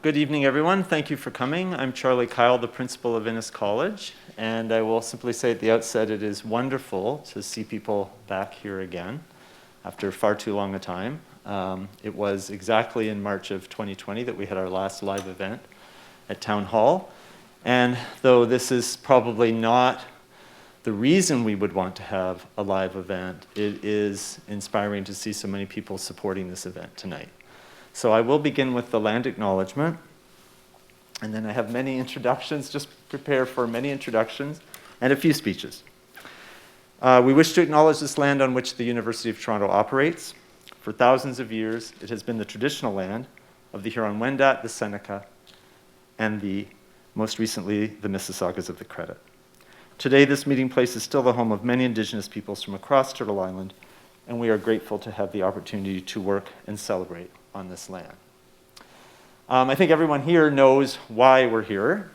Good evening, everyone. Thank you for coming. I'm Charlie Kyle, the principal of Innis College, and I will simply say at the outset it is wonderful to see people back here again after far too long a time. It was exactly in March of 2020 that we had our last live event at Town Hall, and though this is probably not the reason we would want to have a live event, it is inspiring to see so many people supporting this event tonight. So I will begin with the land acknowledgement, and then I have many introductions. Just prepare for many introductions and a few speeches. We wish to acknowledge this land on which the University of Toronto operates. For thousands of years, it has been the traditional land of the Huron-Wendat, the Seneca, and most recently, the Mississaugas of the Credit. Today, this meeting place is still the home of many Indigenous peoples from across Turtle Island, and we are grateful to have the opportunity to work and celebrate on this land. I think everyone here knows why we're here,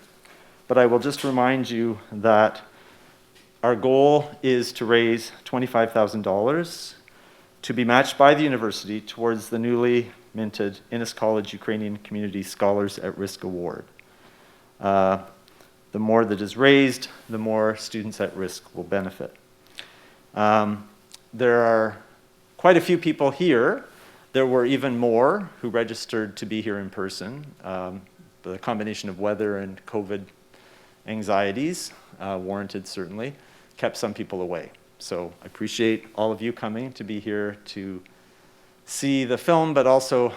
but I will just remind you that our goal is to raise $25,000 to be matched by the university towards the newly minted Innis College Ukrainian Community Scholars at Risk Award. The more that is raised, the more students at risk will benefit. There are quite a few people here. There were even more who registered to be here in person. The combination of weather and COVID anxieties, warranted certainly, kept some people away. So I appreciate all of you coming to be here to see the film, but also,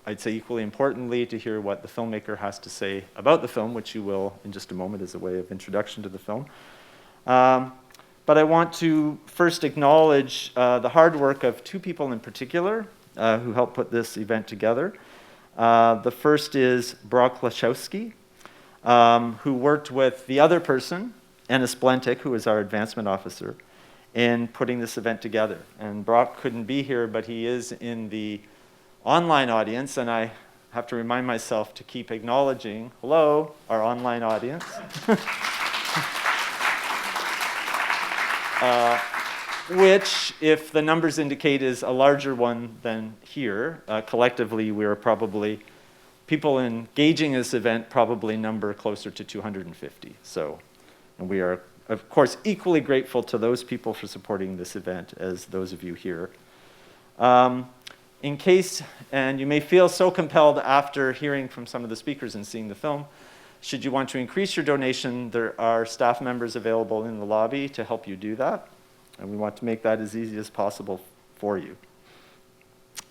I'd say equally importantly, to hear what the filmmaker has to say about the film, which you will in just a moment as a way of introduction to the film. But I want to first acknowledge the hard work of two people in particular who helped put this event together. The first is Brock Lachowski, who worked with the other person, Ennis Blentic, who is our advancement officer, in putting this event together. And Brock couldn't be here, but he is in the online audience, and I have to remind myself to keep acknowledging, hello, our online audience. Which, if the numbers indicate, is a larger one than here. Collectively, we are probably, people engaging in this event probably number closer to 250. So, and we are, of course, equally grateful to those people for supporting this event as those of you here. In case, and you may feel so compelled after hearing from some of the speakers and seeing the film, should you want to increase your donation, there are staff members available in the lobby to help you do that. And we want to make that as easy as possible for you.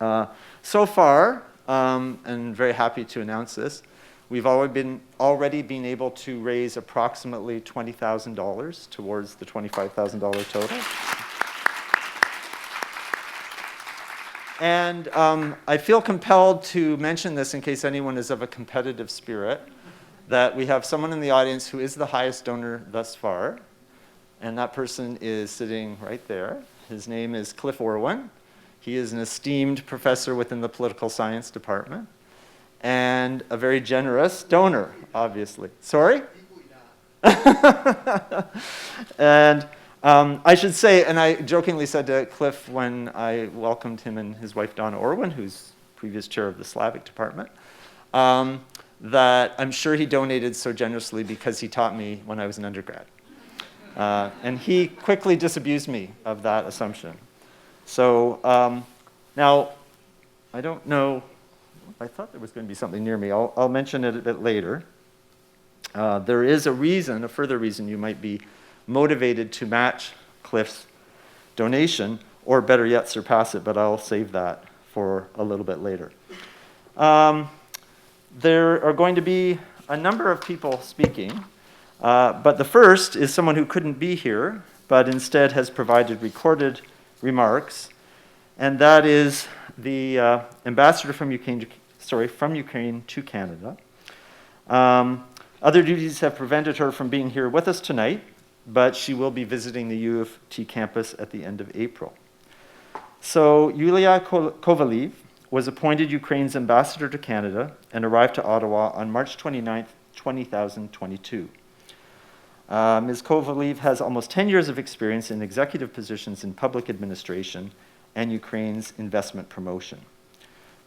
So far, and very happy to announce this, we've already been able to raise approximately $20,000 towards the $25,000 total. And I feel compelled to mention this in case anyone is of a competitive spirit, that we have someone in the audience who is the highest donor thus far. And that person is sitting right there. His name is Cliff Orwin. He is an esteemed professor within the political science department and a very generous donor, obviously. Sorry? And I should say, and I jokingly said to Cliff when I welcomed him and his wife Donna Orwin, who's previous chair of the Slavic department, that I'm sure he donated so generously because he taught me when I was an undergrad. And he quickly disabused me of that assumption. So now, I don't know, I thought there was going to be something near me. I'll mention it a bit later. There is a further reason you might be motivated to match Cliff's donation, or better yet, surpass it, but I'll save that for a little bit later. There are going to be a number of people speaking. But the first is someone who couldn't be here, but instead has provided recorded remarks, and that is the ambassador from Ukraine to Canada. Other duties have prevented her from being here with us tonight, but she will be visiting the U of T campus at the end of April. So Yulia Kovalev was appointed Ukraine's ambassador to Canada and arrived to Ottawa on March 29th, 2022. Ms. Kovalev has almost 10 years of experience in executive positions in public administration and Ukraine's investment promotion.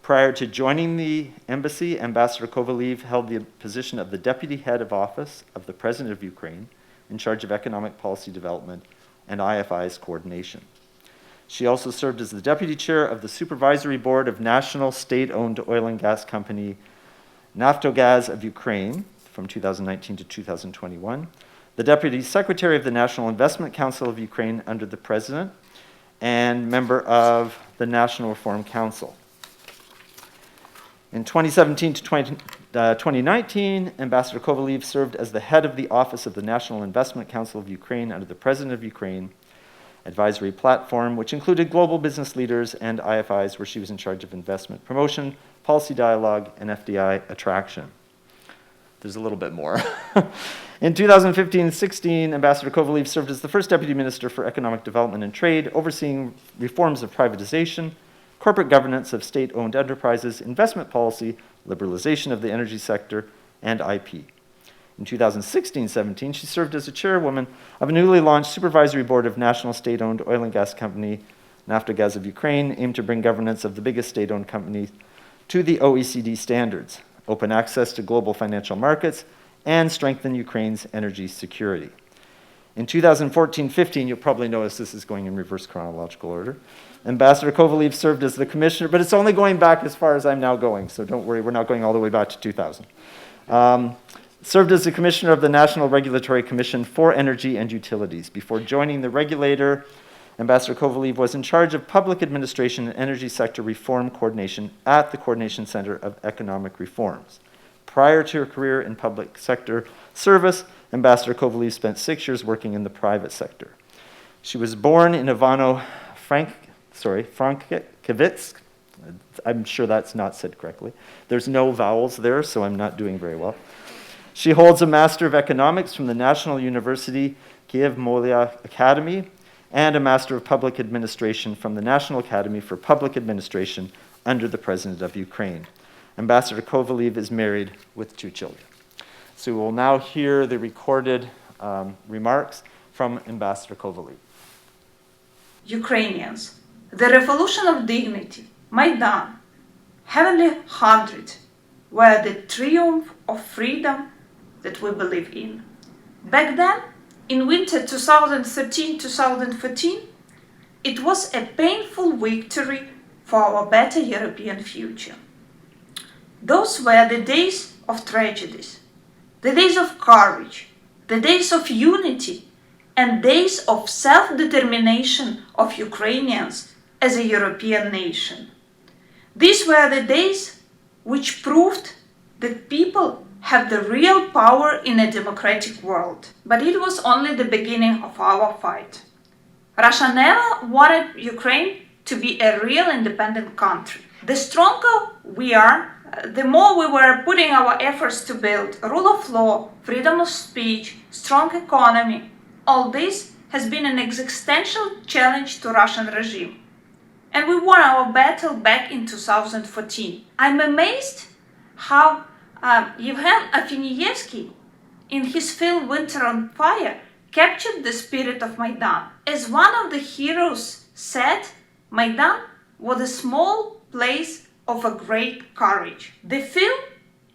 Prior to joining the embassy, Ambassador Kovalev held the position of the Deputy Head of Office of the President of Ukraine, in charge of economic policy development and IFI's coordination. She also served as the Deputy Chair of the Supervisory Board of National State-Owned Oil and Gas Company Naftogaz of Ukraine from 2019 to 2021, the Deputy Secretary of the National Investment Council of Ukraine under the President, and member of the National Reform Council. In 2017 to 2019, Ambassador Kovalev served as the head of the Office of the National Investment Council of Ukraine under the President of Ukraine advisory platform, which included global business leaders and IFIs, where she was in charge of investment promotion, policy dialogue, and FDI attraction. There's a little bit more. In 2015-16, Ambassador Kovalev served as the first Deputy Minister for Economic Development and Trade, overseeing reforms of privatization, corporate governance of state-owned enterprises, investment policy, liberalization of the energy sector, and IP. In 2016-17, she served as a chairwoman of a newly launched supervisory board of national state-owned oil and gas company, Naftogaz of Ukraine, aimed to bring governance of the biggest state-owned company to the OECD standards, open access to global financial markets, and strengthen Ukraine's energy security. In 2014-15, you'll probably notice this is going in reverse chronological order. Ambassador Kovalev served as the commissioner, but it's only going back as far as I'm now going, so don't worry, we're not going all the way back to 2000. Served as the commissioner of the National Regulatory Commission for Energy and Utilities. Before joining the regulator, Ambassador Kovalev was in charge of public administration and energy sector reform coordination at the Coordination Center of Economic Reforms. Prior to her career in public sector service, Ambassador Kovalev spent 6 years working in the private sector. She was born in Frankivitsk. I'm sure that's not said correctly. There's no vowels there, so I'm not doing very well. She holds a Master of Economics from the National University Kiev-Mohyla Academy and a Master of Public Administration from the National Academy for Public Administration under the President of Ukraine. Ambassador Kovalev is married with 2 children. So we will now hear the recorded remarks from Ambassador Kovalev. Ukrainians, the revolution of dignity, Maidan, heavenly 100, were the triumph of freedom that we believe in. Back then, in winter 2013-2014, it was a painful victory for our better European future. Those were the days of tragedies, the days of courage, the days of unity, and days of self-determination of Ukrainians as a European nation. These were the days which proved that people have the real power in a democratic world. But it was only the beginning of our fight. Russia never wanted Ukraine to be a real independent country. The stronger we are, the more we were putting our efforts to build rule of law, freedom of speech, strong economy. All this has been an existential challenge to Russian regime. And we won our battle back in 2014. I'm amazed how Evgeny Afineevsky, in his film Winter on Fire, captured the spirit of Maidan. As one of the heroes said, Maidan was a small place of a great courage. The film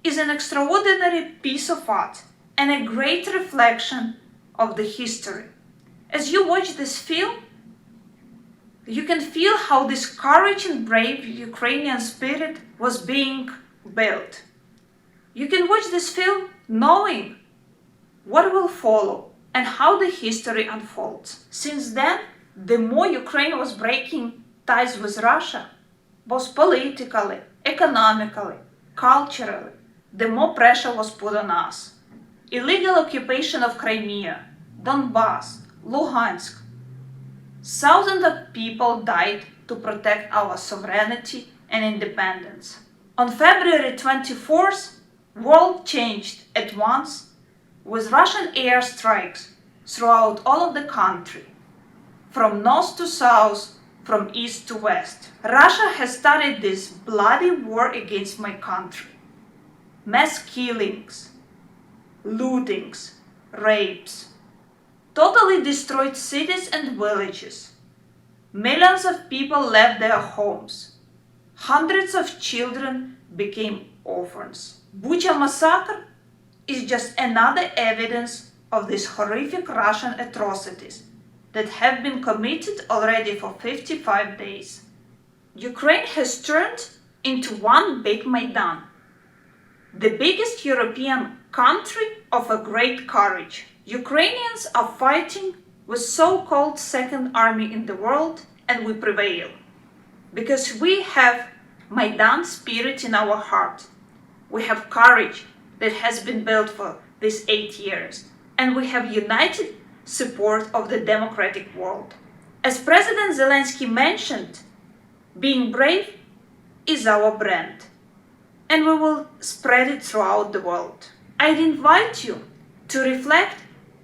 is an extraordinary piece of art and a great reflection of the history. As you watch this film, you can feel how this courage and brave Ukrainian spirit was being built. You can watch this film knowing what will follow and how the history unfolds. Since then, the more Ukraine was breaking ties with Russia, both politically, economically, culturally, the more pressure was put on us. Illegal occupation of Crimea, Donbass, Luhansk. Thousands of people died to protect our sovereignty and independence. On February 24th, world changed at once with Russian airstrikes throughout all of the country, from north to south, from east to west. Russia has started this bloody war against my country. Mass killings, lootings, rapes, totally destroyed cities and villages. Millions of people left their homes. Hundreds of children became orphans. Bucha massacre is just another evidence of these horrific Russian atrocities that have been committed already for 55 days. Ukraine has turned into one big Maidan, the biggest European country of a great courage. Ukrainians are fighting with so-called second army in the world, and we prevail. Because we have Maidan spirit in our heart. We have courage that has been built for these 8 years. And we have united support of the democratic world. As President Zelensky mentioned, being brave is our brand. And we will spread it throughout the world. I'd invite you to reflect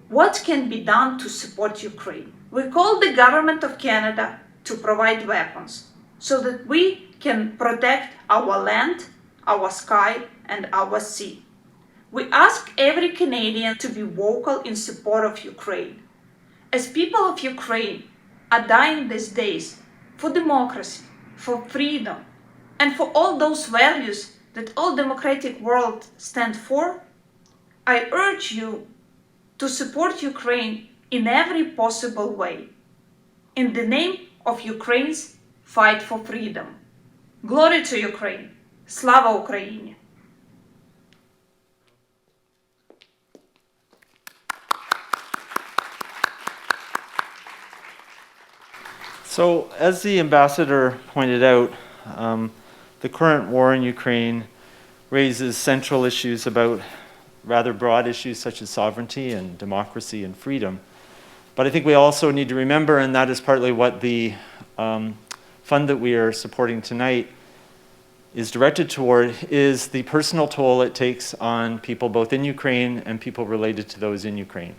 what can be done to support Ukraine. We call the government of Canada to provide weapons so that we can protect our land, our sky, and our sea. We ask every Canadian to be vocal in support of Ukraine. As people of Ukraine are dying these days for democracy, for freedom, and for all those values that all democratic world stand for, I urge you to support Ukraine in every possible way, in the name of Ukraine's fight for freedom. Glory to Ukraine! Slava Ukraini! So, as the ambassador pointed out, the current war in Ukraine raises central issues about rather broad issues such as sovereignty and democracy and freedom. But I think we also need to remember, and that is partly what the fund that we are supporting tonight is directed toward, is the personal toll it takes on people both in Ukraine and people related to those in Ukraine.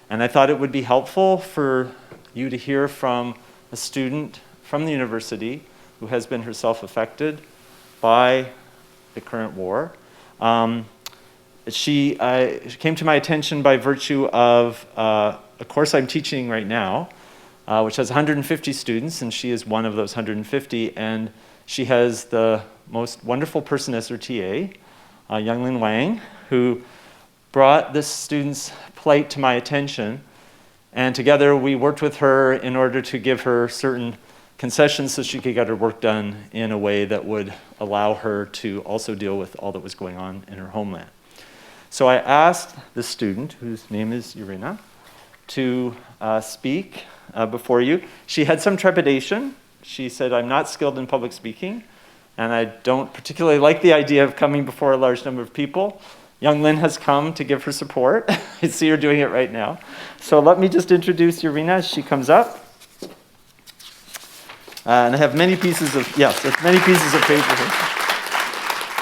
And I thought it would be helpful for you to hear from a student from the university who has been herself affected by the current war. She came to my attention by virtue of a course I'm teaching right now, which has 150 students, and she is one of those 150, and she has the most wonderful person as her TA, Younglin Wang, who brought this student's plight to my attention, and together we worked with her in order to give her certain concessions so she could get her work done in a way that would allow her to also deal with all that was going on in her homeland. So I asked the student, whose name is Irina, to speak before you. She had some trepidation. She said, I'm not skilled in public speaking, and I don't particularly like the idea of coming before a large number of people. Young Lynn has come to give her support. I see her doing it right now. So let me just introduce Irina as she comes up. And I have many pieces of, yes, there's many pieces of paper here.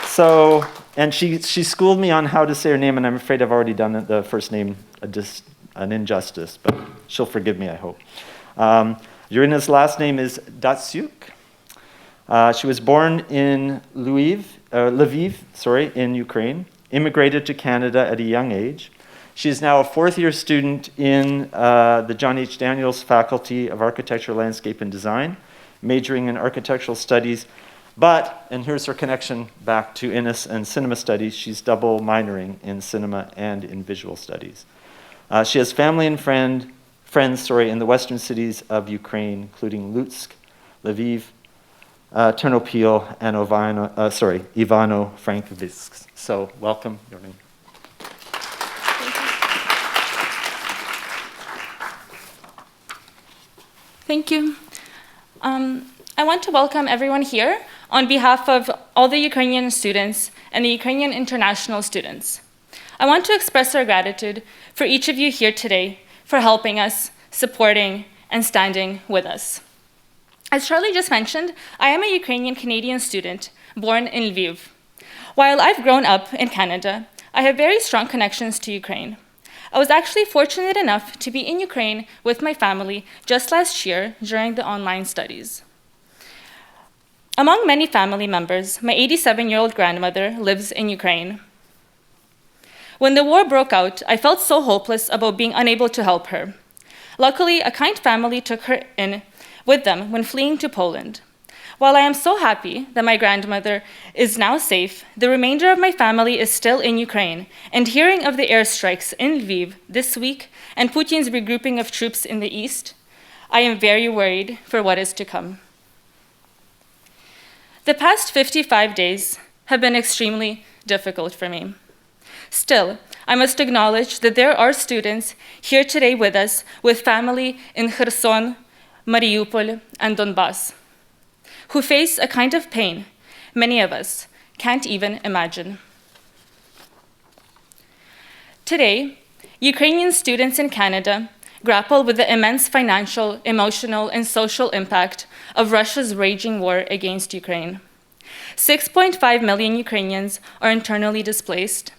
So, and she schooled me on how to say her name, and I'm afraid I've already done the first name an injustice, but she'll forgive me, I hope. Irina's last name is Datsyuk. She was born in Lviv, in Ukraine, immigrated to Canada at a young age. She is now a fourth-year student in the John H. Daniels Faculty of Architecture, Landscape, and Design, majoring in architectural studies, but, and here's her connection back to Innis and cinema studies, she's double minoring in cinema and in visual studies. She has family and friends in the western cities of Ukraine, including Lutsk, Lviv, Ternopil, and Ivano-Frankivsk. So, welcome, Irina. Thank you. I want to welcome everyone here on behalf of all the Ukrainian students and the Ukrainian international students. I want to express our gratitude for each of you here today for helping us, supporting, and standing with us. As Charlie just mentioned, I am a Ukrainian-Canadian student born in Lviv. While I've grown up in Canada, I have very strong connections to Ukraine. I was actually fortunate enough to be in Ukraine with my family just last year during the online studies. Among many family members, my 87-year-old grandmother lives in Ukraine. When the war broke out, I felt so hopeless about being unable to help her. Luckily, a kind family took her in with them when fleeing to Poland. While I am so happy that my grandmother is now safe, the remainder of my family is still in Ukraine, and hearing of the airstrikes in Lviv this week and Putin's regrouping of troops in the east, I am very worried for what is to come. The past 55 days have been extremely difficult for me. Still, I must acknowledge that there are students here today with us with family in Kherson, Mariupol, and Donbass, who face a kind of pain many of us can't even imagine. Today, Ukrainian students in Canada grapple with the immense financial, emotional, and social impact of Russia's raging war against Ukraine. 6.5 million Ukrainians are internally displaced,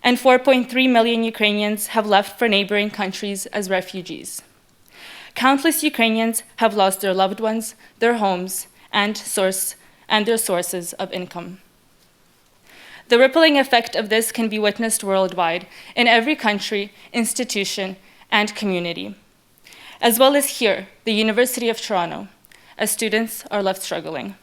and 4.3 million Ukrainians have left for neighboring countries as refugees. Countless Ukrainians have lost their loved ones, their homes, and their sources of income. The rippling effect of this can be witnessed worldwide in every country, institution, and community, as well as here, the University of Toronto, as students are left struggling.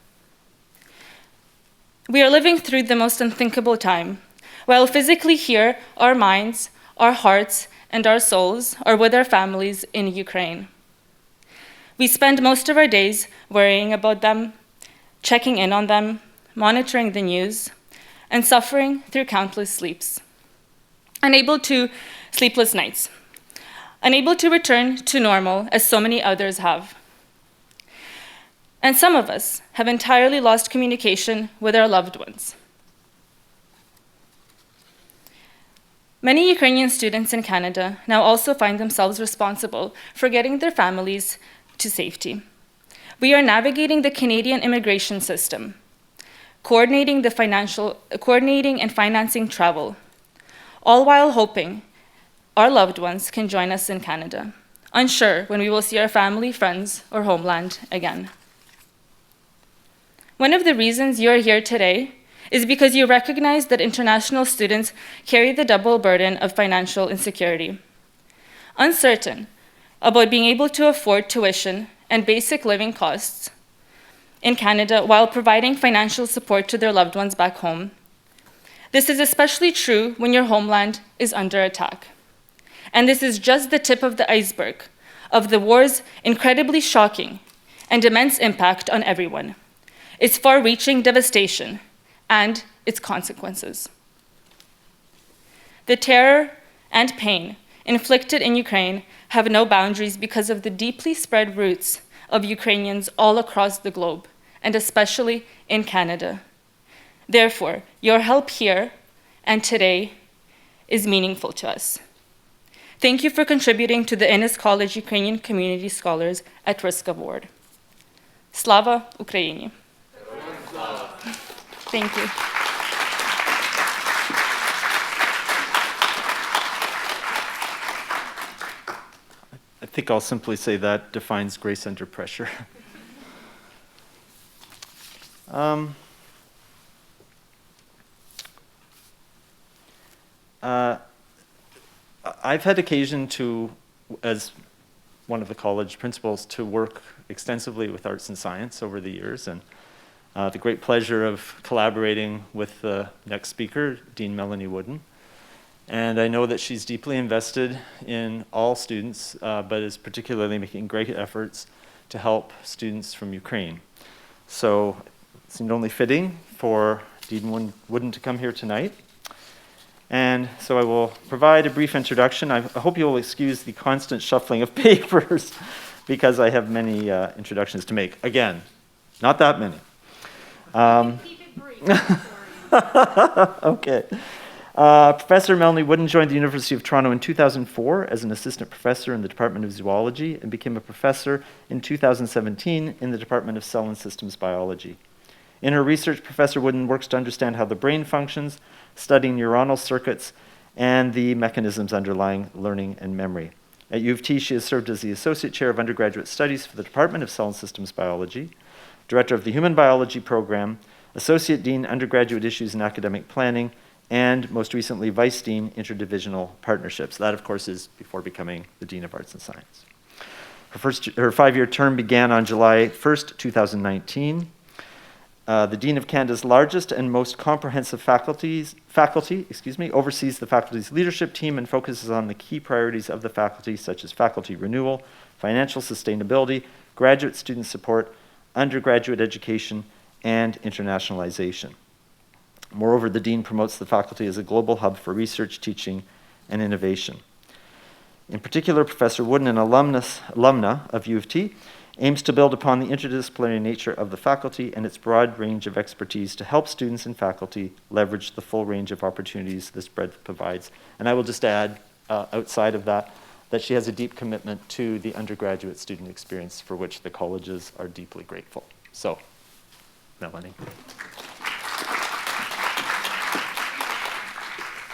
We are living through the most unthinkable time. While physically here, our minds, our hearts, and our souls are with our families in Ukraine. We spend most of our days worrying about them, checking in on them, monitoring the news, and suffering through countless sleepless nights, unable to return to normal as so many others have. And some of us have entirely lost communication with our loved ones. Many Ukrainian students in Canada now also find themselves responsible for getting their families to safety. We are navigating the Canadian immigration system, coordinating and financing travel, all while hoping our loved ones can join us in Canada, unsure when we will see our family, friends, or homeland again. One of the reasons you are here today is because you recognize that international students carry the double burden of financial insecurity. Uncertain about being able to afford tuition and basic living costs in Canada while providing financial support to their loved ones back home. This is especially true when your homeland is under attack. And this is just the tip of the iceberg of the war's incredibly shocking and immense impact on everyone, its far-reaching devastation, and its consequences. The terror and pain inflicted in Ukraine have no boundaries because of the deeply spread roots of Ukrainians all across the globe, and especially in Canada. Therefore, your help here and today is meaningful to us. Thank you for contributing to the Innis College Ukrainian Community Scholars at Risk Award. Slava Ukraini! Thank you. I think I'll simply say that defines grace under pressure. I've had occasion to, as one of the college principals, to work extensively with arts and science over the years, and the great pleasure of collaborating with the next speaker, Dean Melanie Wooden. And I know that she's deeply invested in all students, but is particularly making great efforts to help students from Ukraine. So it seemed only fitting for Dean Wooden to come here tonight. And so I will provide a brief introduction. I hope you'll excuse the constant shuffling of papers because I have many introductions to make. Again, not that many. Keep it brief. Okay. Professor Melanie Wooden joined the University of Toronto in 2004 as an assistant professor in the Department of Zoology and became a professor in 2017 in the Department of Cell and Systems Biology. In her research, Professor Wooden works to understand how the brain functions, studying neuronal circuits, and the mechanisms underlying learning and memory. At U of T, she has served as the Associate Chair of Undergraduate Studies for the Department of Cell and Systems Biology, Director of the Human Biology Program, Associate Dean, Undergraduate Issues and Academic Planning, and most recently, Vice Dean, Interdivisional Partnerships. That, of course, is before becoming the Dean of Arts and Science. Her 5-year term began on July 1st, 2019. The Dean of Canada's largest and most comprehensive faculty oversees the faculty's leadership team and focuses on the key priorities of the faculty, such as faculty renewal, financial sustainability, graduate student support, undergraduate education, and internationalization. Moreover, the Dean promotes the faculty as a global hub for research, teaching, and innovation. In particular, Professor Wooden, an alumna of U of T, aims to build upon the interdisciplinary nature of the faculty and its broad range of expertise to help students and faculty leverage the full range of opportunities this breadth provides. And I will just add, outside of that, that she has a deep commitment to the undergraduate student experience for which the colleges are deeply grateful. So, Melanie.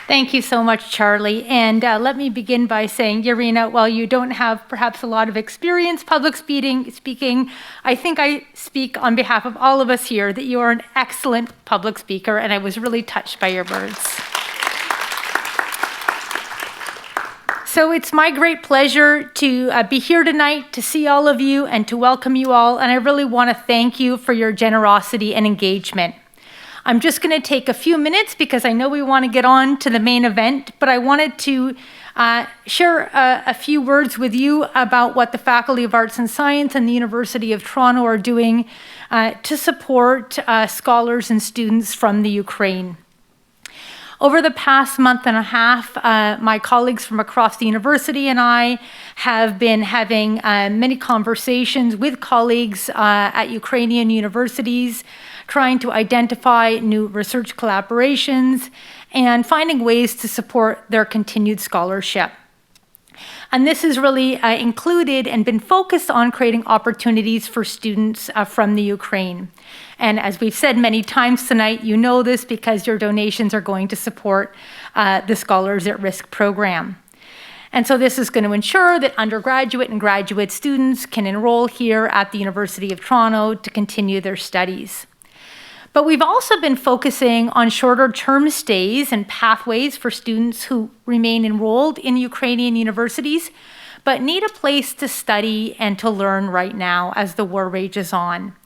Thank you so much, Charlie. And let me begin by saying, Irina, while you don't have perhaps a lot of experience public speaking, I think I speak on behalf of all of us here that you are an excellent public speaker, and I was really touched by your words. So it's my great pleasure to be here tonight to see all of you and to welcome you all, and I really want to thank you for your generosity and engagement. I'm just going to take a few minutes because I know we want to get on to the main event, but I wanted to share a few words with you about what the Faculty of Arts and Science and the University of Toronto are doing to support scholars and students from the Ukraine. Over the past month and a half, my colleagues from across the university and I have been having many conversations with colleagues at Ukrainian universities, trying to identify new research collaborations and finding ways to support their continued scholarship. And this has really included and been focused on creating opportunities for students from the Ukraine. And as we've said many times tonight, you know this because your donations are going to support the Scholars at Risk program. And so this is going to ensure that undergraduate and graduate students can enroll here at the University of Toronto to continue their studies. But we've also been focusing on shorter term stays and pathways for students who remain enrolled in Ukrainian universities, but need a place to study and to learn right now as the war rages on.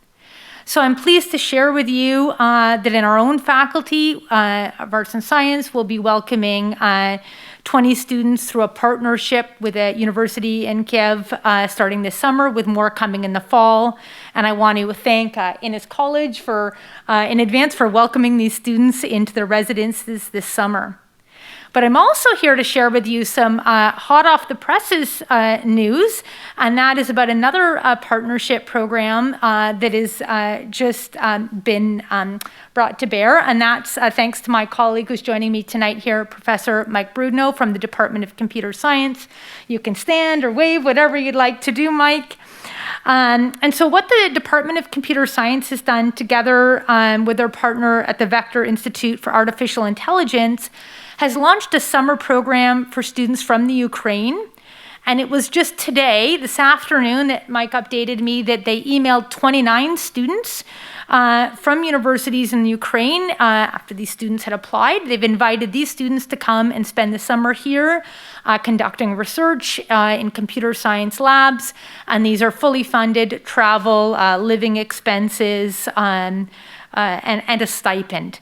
So I'm pleased to share with you that in our own faculty of Arts and Science, we'll be welcoming 20 students through a partnership with a university in Kiev starting this summer, with more coming in the fall. And I want to thank Innis College in advance for welcoming these students into their residences this summer. But I'm also here to share with you some hot off the presses news, and that is about another partnership program that has just been brought to bear, and that's thanks to my colleague who's joining me tonight here, Professor Mike Brudno from the Department of Computer Science. You can stand or wave, whatever you'd like to do, Mike. And so what the Department of Computer Science has done together with their partner at the Vector Institute for Artificial Intelligence has launched a summer program for students from the Ukraine. And it was just today, this afternoon, that Mike updated me that they emailed 29 students from universities in the Ukraine after these students had applied. They've invited these students to come and spend the summer here conducting research in computer science labs. And these are fully funded travel, living expenses, and a stipend.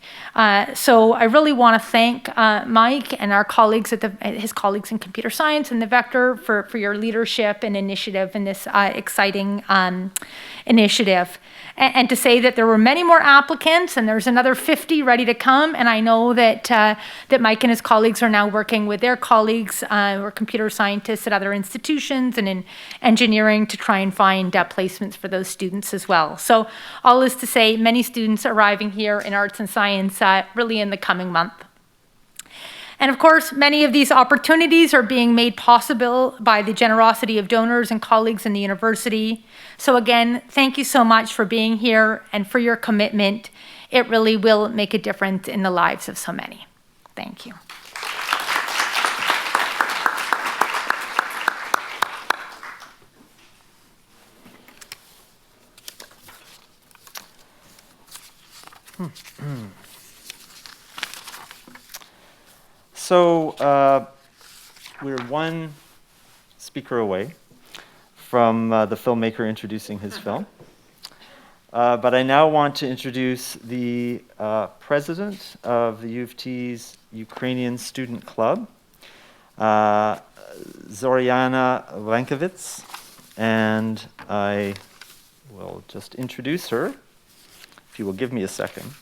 So I really want to thank Mike and our colleagues his colleagues in computer science and the Vector for your leadership and initiative in this exciting initiative. And to say that there were many more applicants and there's another 50 ready to come. And I know that that Mike and his colleagues are now working with their colleagues who are computer scientists at other institutions and in engineering to try and find placements for those students as well. So all is to say, many students arriving here in arts and science really in the coming month. And of course, many of these opportunities are being made possible by the generosity of donors and colleagues in the university. So again, thank you so much for being here and for your commitment. It really will make a difference in the lives of so many. Thank you. So we're one speaker away from the filmmaker introducing his film. But I now want to introduce the president of the U of T's Ukrainian Student Club, Zoriana Vankovits, and I will just introduce her, if you will give me a second.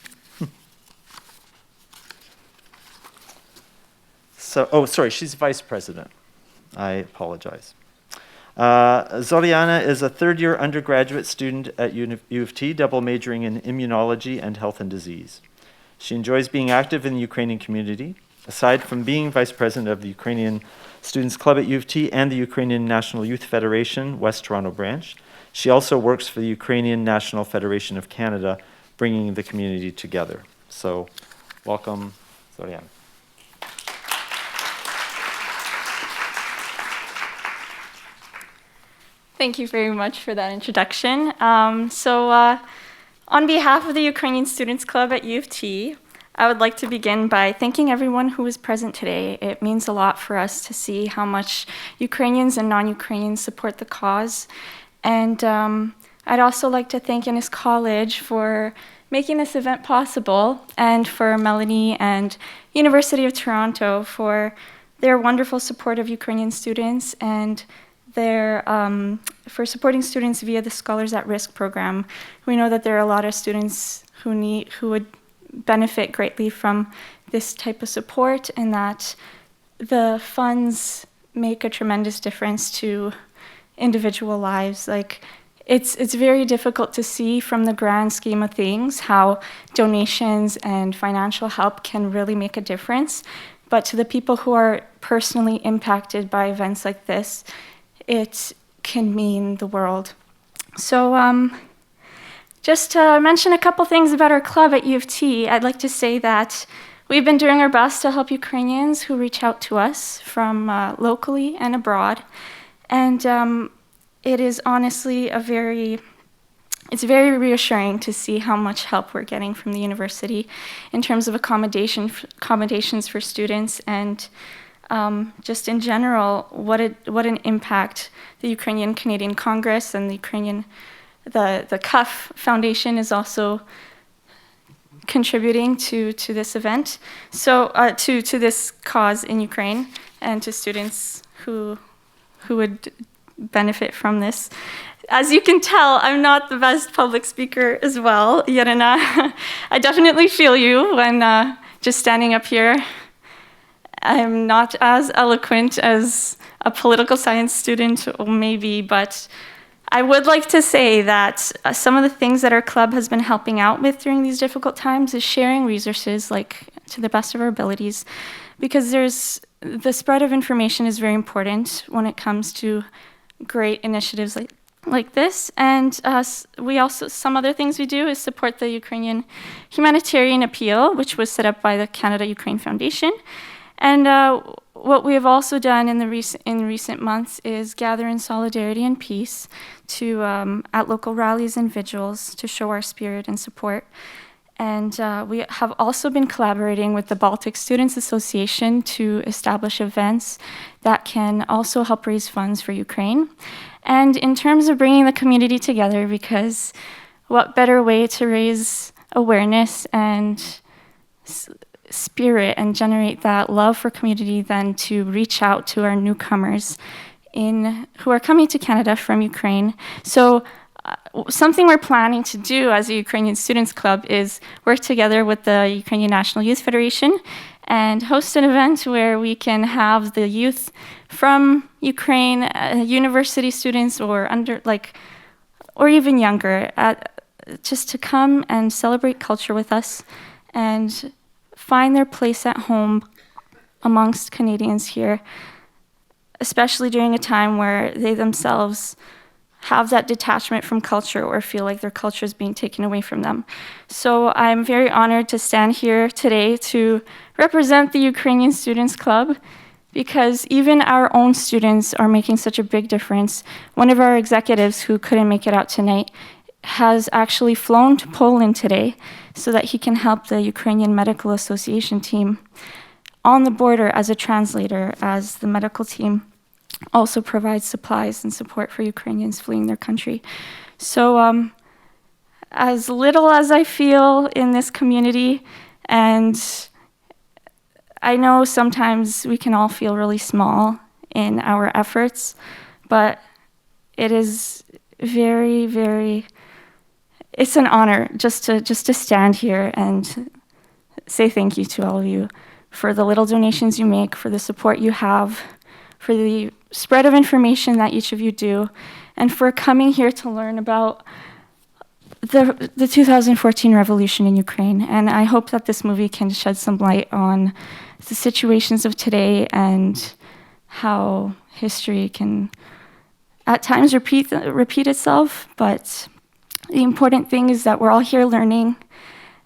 Sorry, she's vice president. I apologize. Zoriana is a third-year undergraduate student at U of T, double majoring in immunology and health and disease. She enjoys being active in the Ukrainian community. Aside from being vice president of the Ukrainian Students Club at U of T and the Ukrainian National Youth Federation, West Toronto branch, she also works for the Ukrainian National Federation of Canada, bringing the community together. So, welcome, Zoriana. Thank you very much for that introduction. On behalf of the Ukrainian Students Club at U of T, I would like to begin by thanking everyone who is present today. It means a lot for us to see how much Ukrainians and non-Ukrainians support the cause. And I'd also like to thank Innis College for making this event possible, and for Melanie and University of Toronto for their wonderful support of Ukrainian students, and for supporting students via the Scholars at Risk program. We know that there are a lot of students who would benefit greatly from this type of support, and that the funds make a tremendous difference to individual lives. It's very difficult to see from the grand scheme of things how donations and financial help can really make a difference. But to the people who are personally impacted by events like this, it can mean the world. So just to mention a couple things about our club at U of T, I'd like to say that we've been doing our best to help Ukrainians who reach out to us from locally and abroad. And it is honestly it's very reassuring to see how much help we're getting from the university in terms of accommodations for students, and just in general, what an impact the Ukrainian Canadian Congress and the CUF Foundation is also contributing to this event, so to this cause in Ukraine, and to students who would benefit from this. As you can tell, I'm not the best public speaker as well, Yerina. I definitely feel you when just standing up here. I'm not as eloquent as a political science student, maybe, but I would like to say that some of the things that our club has been helping out with during these difficult times is sharing resources, to the best of our abilities, because the spread of information is very important when it comes to great initiatives like this. And some other things we do is support the Ukrainian Humanitarian Appeal, which was set up by the Canada-Ukraine Foundation. And what we have also done in recent months is gather in solidarity and peace at local rallies and vigils to show our spirit and support. And we have also been collaborating with the Baltic Students Association to establish events that can also help raise funds for Ukraine. And in terms of bringing the community together, because what better way to raise awareness and spirit and generate that love for community than to reach out to our newcomers who are coming to Canada from Ukraine. So something we're planning to do as a Ukrainian Students Club is work together with the Ukrainian National Youth Federation and host an event where we can have the youth from Ukraine, university students or even younger, just to come and celebrate culture with us and find their place at home amongst Canadians here, especially during a time where they themselves have that detachment from culture or feel like their culture is being taken away from them. So I'm very honored to stand here today to represent the Ukrainian Students Club, because even our own students are making such a big difference. One of our executives who couldn't make it out tonight has actually flown to Poland today so that he can help the Ukrainian Medical Association team on the border as a translator, as the medical team also provides supplies and support for Ukrainians fleeing their country. So as little as I feel in this community, and I know sometimes we can all feel really small in our efforts, but it is very, very, it's an honor just to stand here and say thank you to all of you for the little donations you make, for the support you have, for the spread of information that each of you do, and for coming here to learn about the 2014 revolution in Ukraine. And I hope that this movie can shed some light on the situations of today and how history can at times repeat itself, but the important thing is that we're all here learning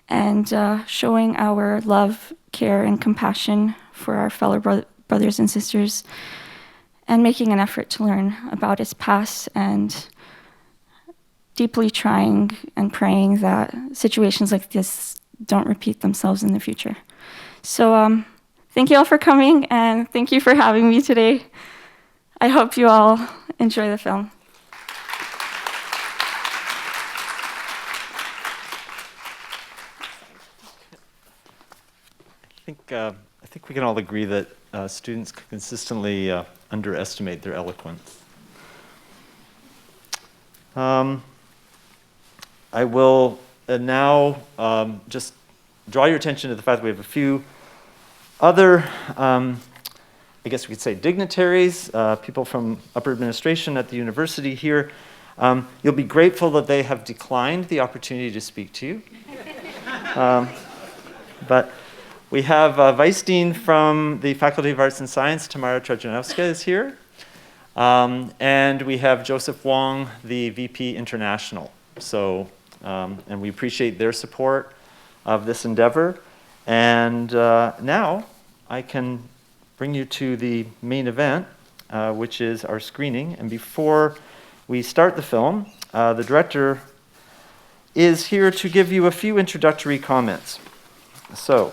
and showing our love, care, and compassion for our fellow brothers and sisters, and making an effort to learn about its past, and deeply trying and praying that situations like this don't repeat themselves in the future. So thank you all for coming, and thank you for having me today. I hope you all enjoy the film. I think we can all agree that students consistently underestimate their eloquence. I will now just draw your attention to the fact that we have a few other, I guess we could say, dignitaries, people from upper administration at the university here. You'll be grateful that they have declined the opportunity to speak to you. But we have Vice Dean from the Faculty of Arts and Science, Tamara Trajanowska is here. And we have Joseph Wong, the VP International. So, and we appreciate their support of this endeavor. And now I can bring you to the main event, which is our screening. And before we start the film, the director is here to give you a few introductory comments. So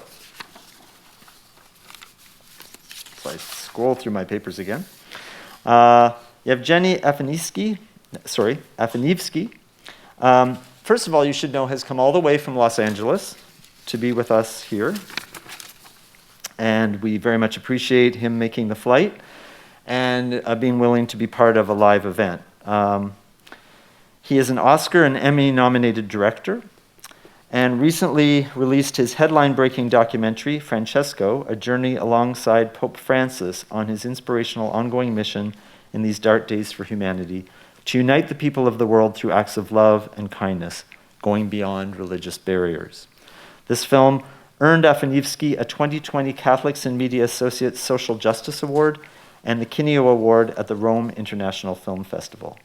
I scroll through my papers again. Evgeny Afineevsky, first of all, you should know, has come all the way from Los Angeles to be with us here. And we very much appreciate him making the flight and being willing to be part of a live event. He is an Oscar and Emmy-nominated director, and recently released his headline-breaking documentary, Francesco, A Journey Alongside Pope Francis on his inspirational ongoing mission in these dark days for humanity, to unite the people of the world through acts of love and kindness, going beyond religious barriers. This film earned Afineevsky a 2020 Catholics in Media Associates Social Justice Award and the Kineo Award at the Rome International Film Festival.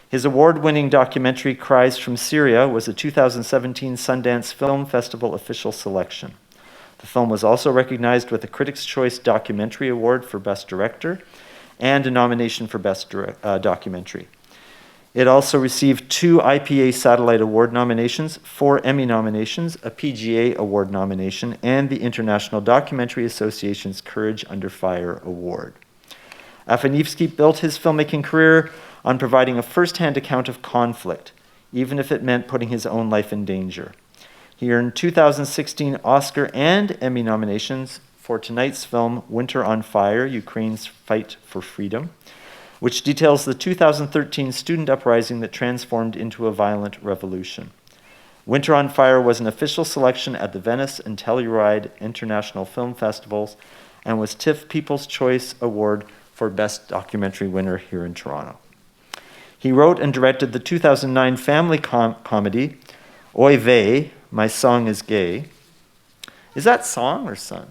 His award-winning documentary, Cries from Syria, was a 2017 Sundance Film Festival official selection. The film was also recognized with a Critics' Choice Documentary Award for Best Director and a nomination for Best Documentary. It also received 2 IPA Satellite Award nominations, 4 Emmy nominations, a PGA Award nomination, and the International Documentary Association's Courage Under Fire Award. Afineevsky built his filmmaking career on providing a first-hand account of conflict, even if it meant putting his own life in danger. He earned 2016 Oscar and Emmy nominations for tonight's film, Winter on Fire, Ukraine's Fight for Freedom, which details the 2013 student uprising that transformed into a violent revolution. Winter on Fire was an official selection at the Venice and Telluride International Film Festivals and was TIFF People's Choice Award for Best Documentary winner here in Toronto. He wrote and directed the 2009 family comedy, Oy Vey, My Song is Gay. Is that song or son?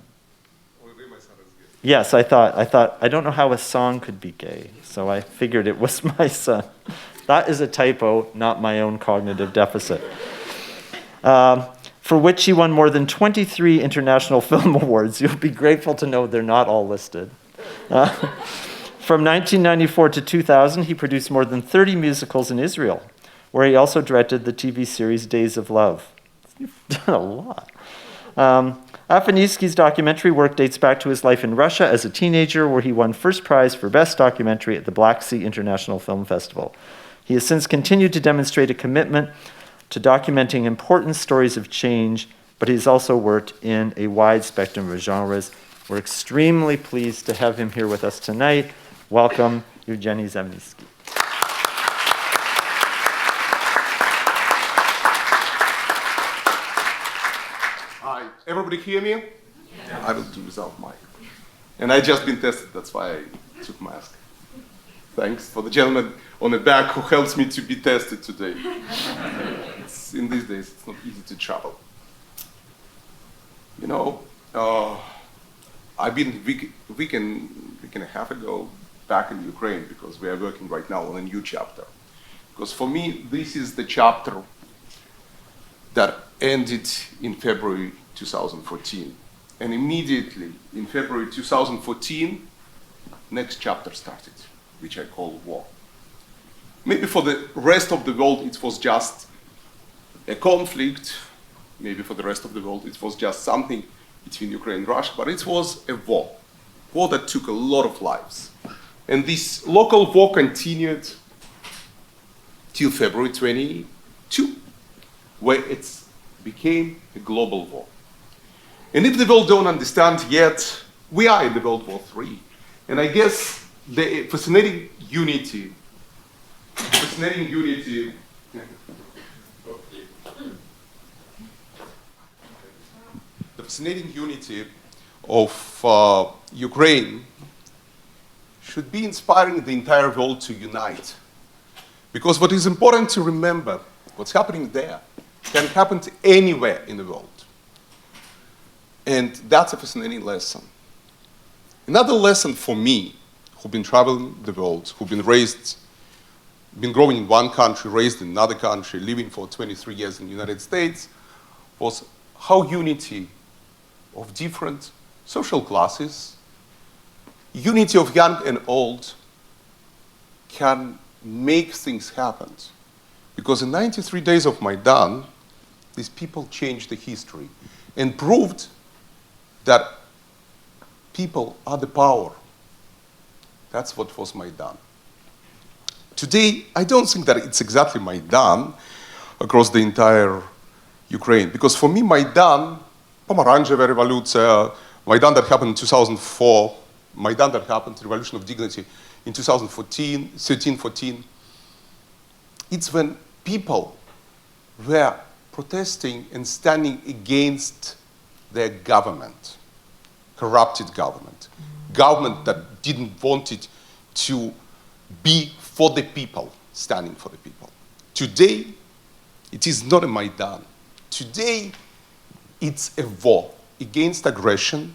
Oy Vey, My Son is Gay. Yes, I thought, I don't know how a song could be gay, so I figured it was my son. That is a typo, not my own cognitive deficit. For which he won more than 23 international film awards. You'll be grateful to know they're not all listed. From 1994 to 2000, he produced more than 30 musicals in Israel, where he also directed the TV series Days of Love. You've done a lot. Afineevsky's documentary work dates back to his life in Russia as a teenager, where he won first prize for Best Documentary at the Black Sea International Film Festival. He has since continued to demonstrate a commitment to documenting important stories of change, but he's also worked in a wide spectrum of genres. We're extremely pleased to have him here with us tonight. Welcome, Evgeny Afineevsky. Hi, everybody hear me? Yeah. I will do without mic. And I just been tested, that's why I took mask. Thanks for the gentleman on the back who helps me to be tested today. In these days, it's not easy to travel. You know, I've been a week and a half ago back in Ukraine because we are working right now on a new chapter. Because for me, this is the chapter that ended in February 2014. And immediately in February 2014, next chapter started, which I call war. Maybe for the rest of the world, it was just a conflict. Maybe for the rest of the world, it was just something between Ukraine and Russia, but it was a war that took a lot of lives. And this local war continued till February 22, where it became a global war. And if the world don't understand yet, we are in the World War III. And I guess the fascinating unity of Ukraine should be inspiring the entire world to unite. Because what is important to remember, what's happening there can happen to anywhere in the world. And that's a fascinating lesson. Another lesson for me, who've been traveling the world, who've been growing in one country, raised in another country, living for 23 years in the United States, was how unity of different social classes, unity of young and old, can make things happen. Because in 93 days of Maidan, these people changed the history and proved that people are the power. That's what was Maidan. Today, I don't think that it's exactly Maidan across the entire Ukraine, because for me, Maidan, Pomarancheva Revolution, Maidan that happened in 2004, Maidan that happened, the Revolution of Dignity, in 2013-14, it's when people were protesting and standing against their government, corrupted government, government that didn't want it to be for the people, standing for the people. Today, it is not a Maidan. Today, it's a war against aggression,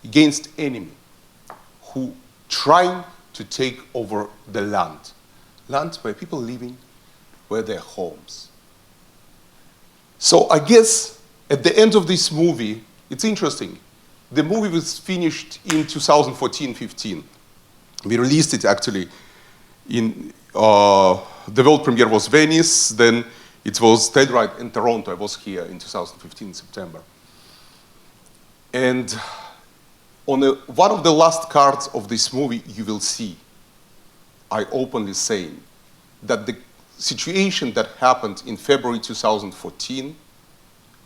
against enemy who trying to take over the land where people living, where their homes. So I guess at the end of this movie, it's interesting. The movie was finished in 2014-15. We released it actually in, the world premiere was Venice, then it was Telluride in Toronto. I was here in 2015, September. And on one of the last cards of this movie, you will see, I openly saying that the situation that happened in February 2014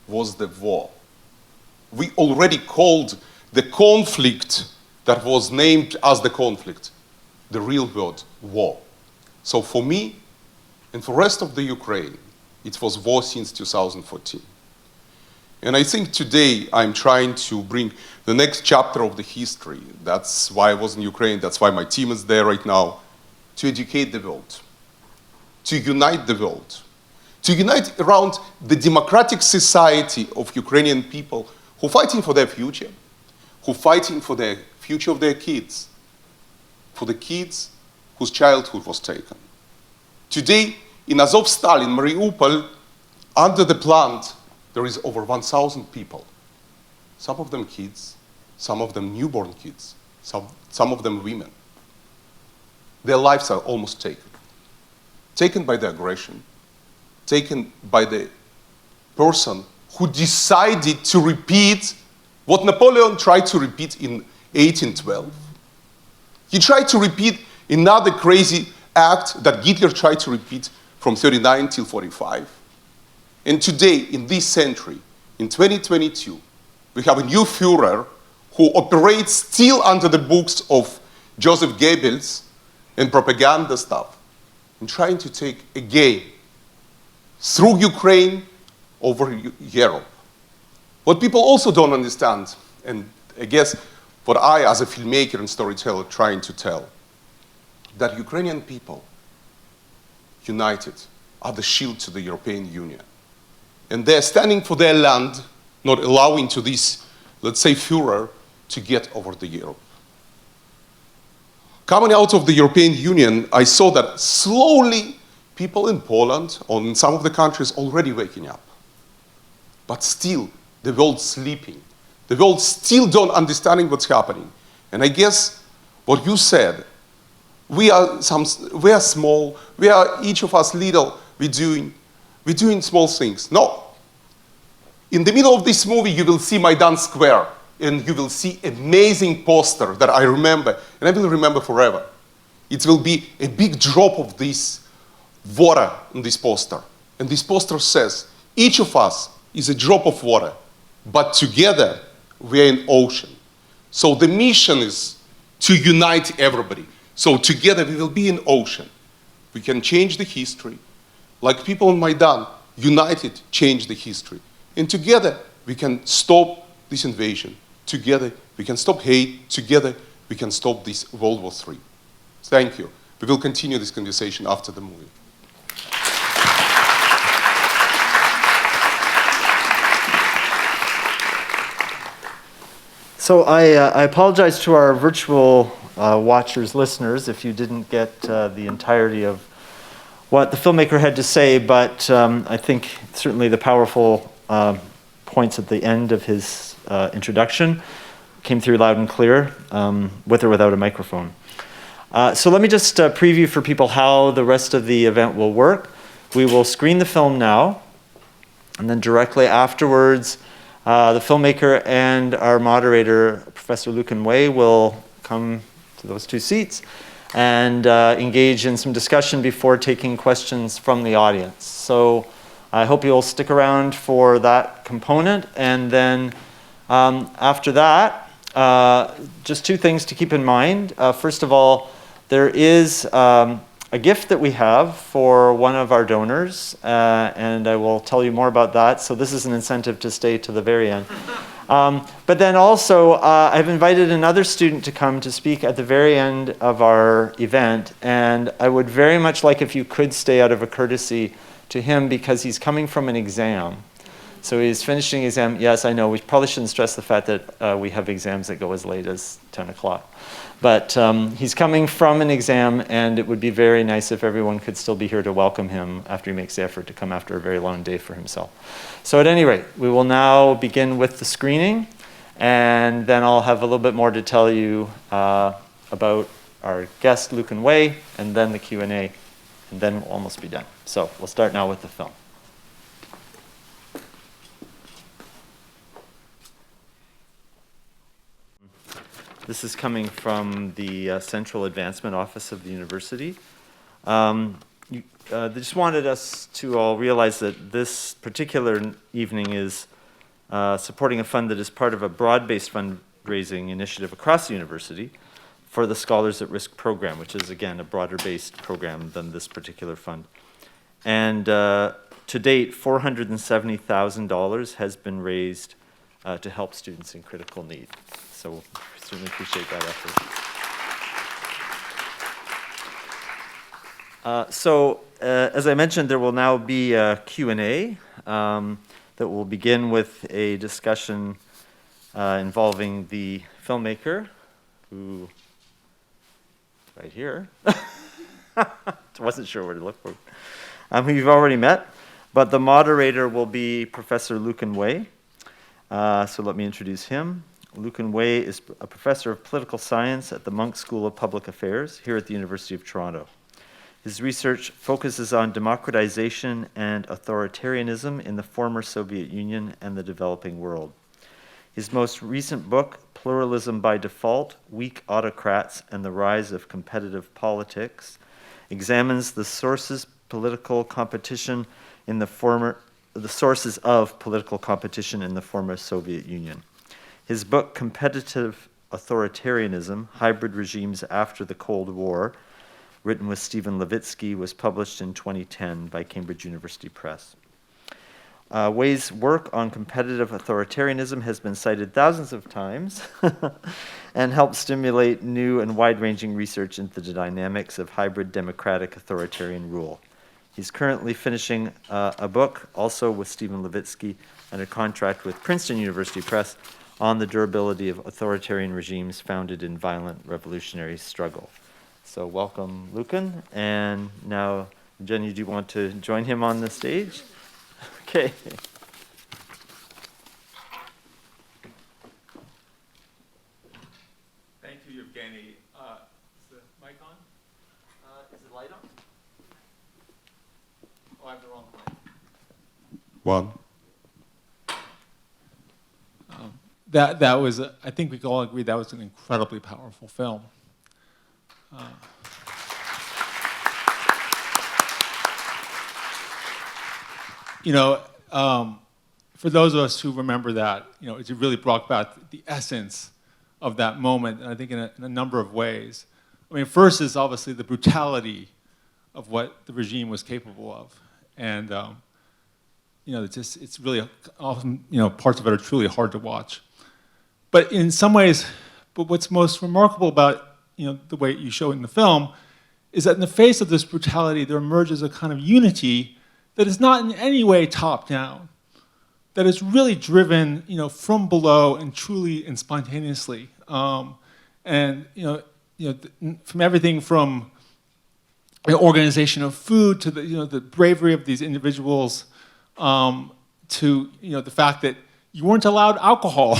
was the war. We already called the conflict that was named as the conflict, the real word, war. So for me, and for the rest of the Ukraine, it was war since 2014. And I think today I'm trying to bring the next chapter of the history. That's why I was in Ukraine, that's why my team is there right now, to educate the world, to unite the world, to unite around the democratic society of Ukrainian people who are fighting for their future, who are fighting for the future of their kids, for the kids whose childhood was taken. Today, in Azovstal, in Mariupol, under the plant, there is over 1,000 people. Some of them kids, some of them newborn kids, some of them women. Their lives are almost taken by the aggression, taken by the person who decided to repeat what Napoleon tried to repeat in 1812. He tried to repeat another crazy act that Hitler tried to repeat from 39 till 45. And today, in this century, in 2022, we have a new Führer who operates still under the books of Joseph Goebbels and propaganda stuff, and trying to take again, through Ukraine, over Europe. What people also don't understand, and I guess what I, as a filmmaker and storyteller, trying to tell, that Ukrainian people, united, are the shield to the European Union. And they're standing for their land, not allowing to this, let's say, Führer to get over the Europe. Coming out of the European Union, I saw that slowly people in Poland or in some of the countries already waking up. But still, the world's sleeping. The world still don't understanding what's happening. And I guess what you said, we are small, we are each of us little, we're doing small things. No. In the middle of this movie, you will see Maidan Square, and you will see amazing poster that I remember, and I will remember forever. It will be a big drop of this water in this poster. And this poster says, each of us is a drop of water, but together we are an ocean. So the mission is to unite everybody. So together we will be an ocean. We can change the history. Like people in Maidan, united, change the history. And together we can stop this invasion. Together we can stop hate. Together we can stop this World War III. Thank you. We will continue this conversation after the movie. So I apologize to our virtual watchers, listeners, if you didn't get the entirety of what the filmmaker had to say, but I think certainly the powerful points at the end of his introduction came through loud and clear, with or without a microphone. So let me just preview for people how the rest of the event will work. We will screen the film now, and then directly afterwards, the filmmaker and our moderator, Professor Lucan Way, will come to those two seats and engage in some discussion before taking questions from the audience. So I hope you'll stick around for that component. And then after that, just two things to keep in mind. First of all, there is a gift that we have for one of our donors, and I will tell you more about that. So this is an incentive to stay to the very end. But then also, I've invited another student to come to speak at the very end of our event, and I would very much like if you could stay out of a courtesy to him, because he's coming from an exam. So he's finishing exam. Yes, I know, we probably shouldn't stress the fact that we have exams that go as late as 10 o'clock. But he's coming from an exam, and it would be very nice if everyone could still be here to welcome him after he makes the effort to come after a very long day for himself. So at any rate, we will now begin with the screening, and then I'll have a little bit more to tell you about our guest, Lucan Way, and then the Q&A, and then we'll almost be done. So we'll start now with the film. This is coming from the Central Advancement Office of the university. They just wanted us to all realize that this particular evening is supporting a fund that is part of a broad-based fundraising initiative across the university for the Scholars at Risk program, which is, again, a broader-based program than this particular fund. And to date, $470,000 has been raised to help students in critical need. So certainly appreciate that effort. As I mentioned, there will now be a Q&A that will begin with a discussion involving the filmmaker, who, right here, wasn't sure where to look for, who you've already met, but the moderator will be Professor Lucan Way. So let me introduce him. Lucan Way is a professor of political science at the Munk School of Public Affairs here at the University of Toronto. His research focuses on democratization and authoritarianism in the former Soviet Union and the developing world. His most recent book, Pluralism by Default, Weak Autocrats and the Rise of Competitive Politics, examines the sources of political competition in the former Soviet Union. His book, Competitive Authoritarianism, Hybrid Regimes After the Cold War, written with Stephen Levitsky, was published in 2010 by Cambridge University Press. Way's work on competitive authoritarianism has been cited thousands of times and helped stimulate new and wide-ranging research into the dynamics of hybrid democratic authoritarian rule. He's currently finishing a book, also with Stephen Levitsky, and a contract with Princeton University Press on the durability of authoritarian regimes founded in violent revolutionary struggle. So welcome, Lucan. And now, Jenny, do you want to join him on the stage? Okay. Thank you, Evgeny. Is the mic on? Is the light on? Oh, I have the wrong mic. One. That was, I think we can all agree, that was an incredibly powerful film. For those of us who remember that, it really brought back the essence of that moment, and I think in a number of ways. I mean, first is obviously the brutality of what the regime was capable of, and it's really often, parts of it are truly hard to watch. But in some ways, what's most remarkable about the way you show it in the film is that in the face of this brutality, there emerges a kind of unity that is not in any way top-down, that is really driven, from below and truly and spontaneously, from everything from the organization of food to the bravery of these individuals, to the fact that you weren't allowed alcohol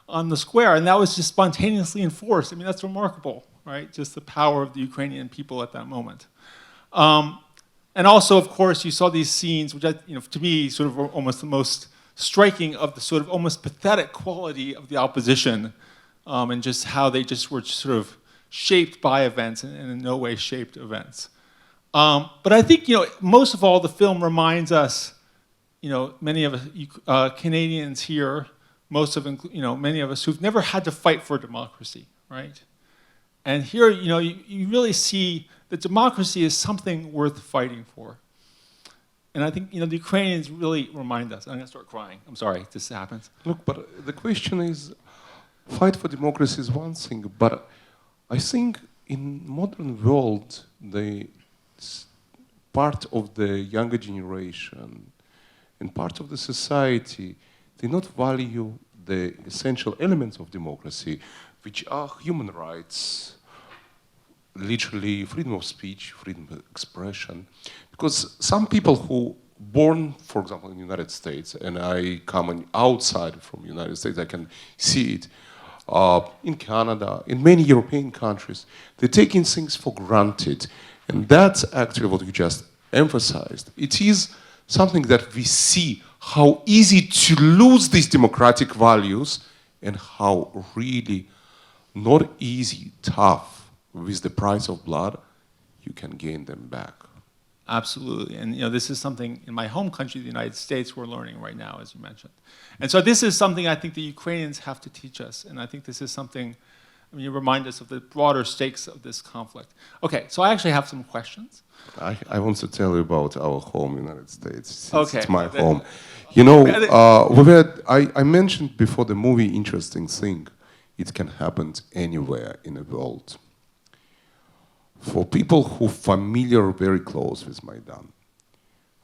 on the square, and that was just spontaneously enforced. I mean, that's remarkable, right? Just the power of the Ukrainian people at that moment. And also, of course, you saw these scenes, which, to me, sort of almost the most striking of the sort of almost pathetic quality of the opposition, and just how they just were sort of shaped by events and in no way shaped events. But I think, most of all, the film reminds us, many of us Canadians here, many of us who've never had to fight for democracy, right? And here, you really see that democracy is something worth fighting for. And I think, the Ukrainians really remind us. I'm going to start crying. I'm sorry, this happens. Look, but the question is, fight for democracy is one thing, but I think in modern world, the part of the younger generation and part of the society, they not value the essential elements of democracy, which are human rights, literally freedom of speech, freedom of expression. Because some people who born, for example, in the United States, and I come outside from the United States, I can see it, in Canada, in many European countries, they're taking things for granted. And that's actually what you just emphasized. It is something that we see how easy to lose these democratic values and how really not easy, tough, with the price of blood, you can gain them back. Absolutely, and this is something in my home country, the United States, we're learning right now, as you mentioned. And so this is something I think the Ukrainians have to teach us, and I think this is something, you remind us of the broader stakes of this conflict. Okay, so I actually have some questions. I want to tell you about our home, United States. Okay. It's my home. I mentioned before the movie interesting thing. It can happen anywhere in the world. For people who are familiar, very close with Maidan,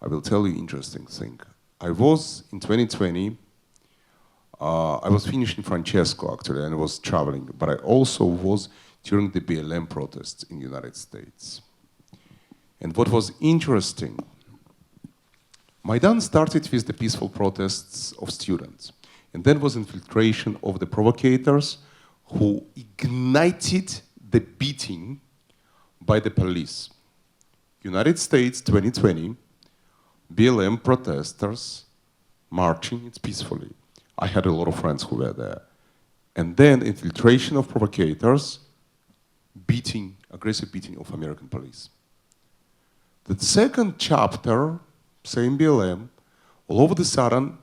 I will tell you interesting thing. I was, in 2020, I was finishing Francesco, actually, and I was traveling, but I also was during the BLM protests in the United States. And what was interesting, Maidan started with the peaceful protests of students, and then was infiltration of the provocators who ignited the beating by the police. United States 2020, BLM protesters marching it peacefully. I had a lot of friends who were there. And then infiltration of provocators, aggressive beating of American police. The second chapter, same BLM, all of a sudden,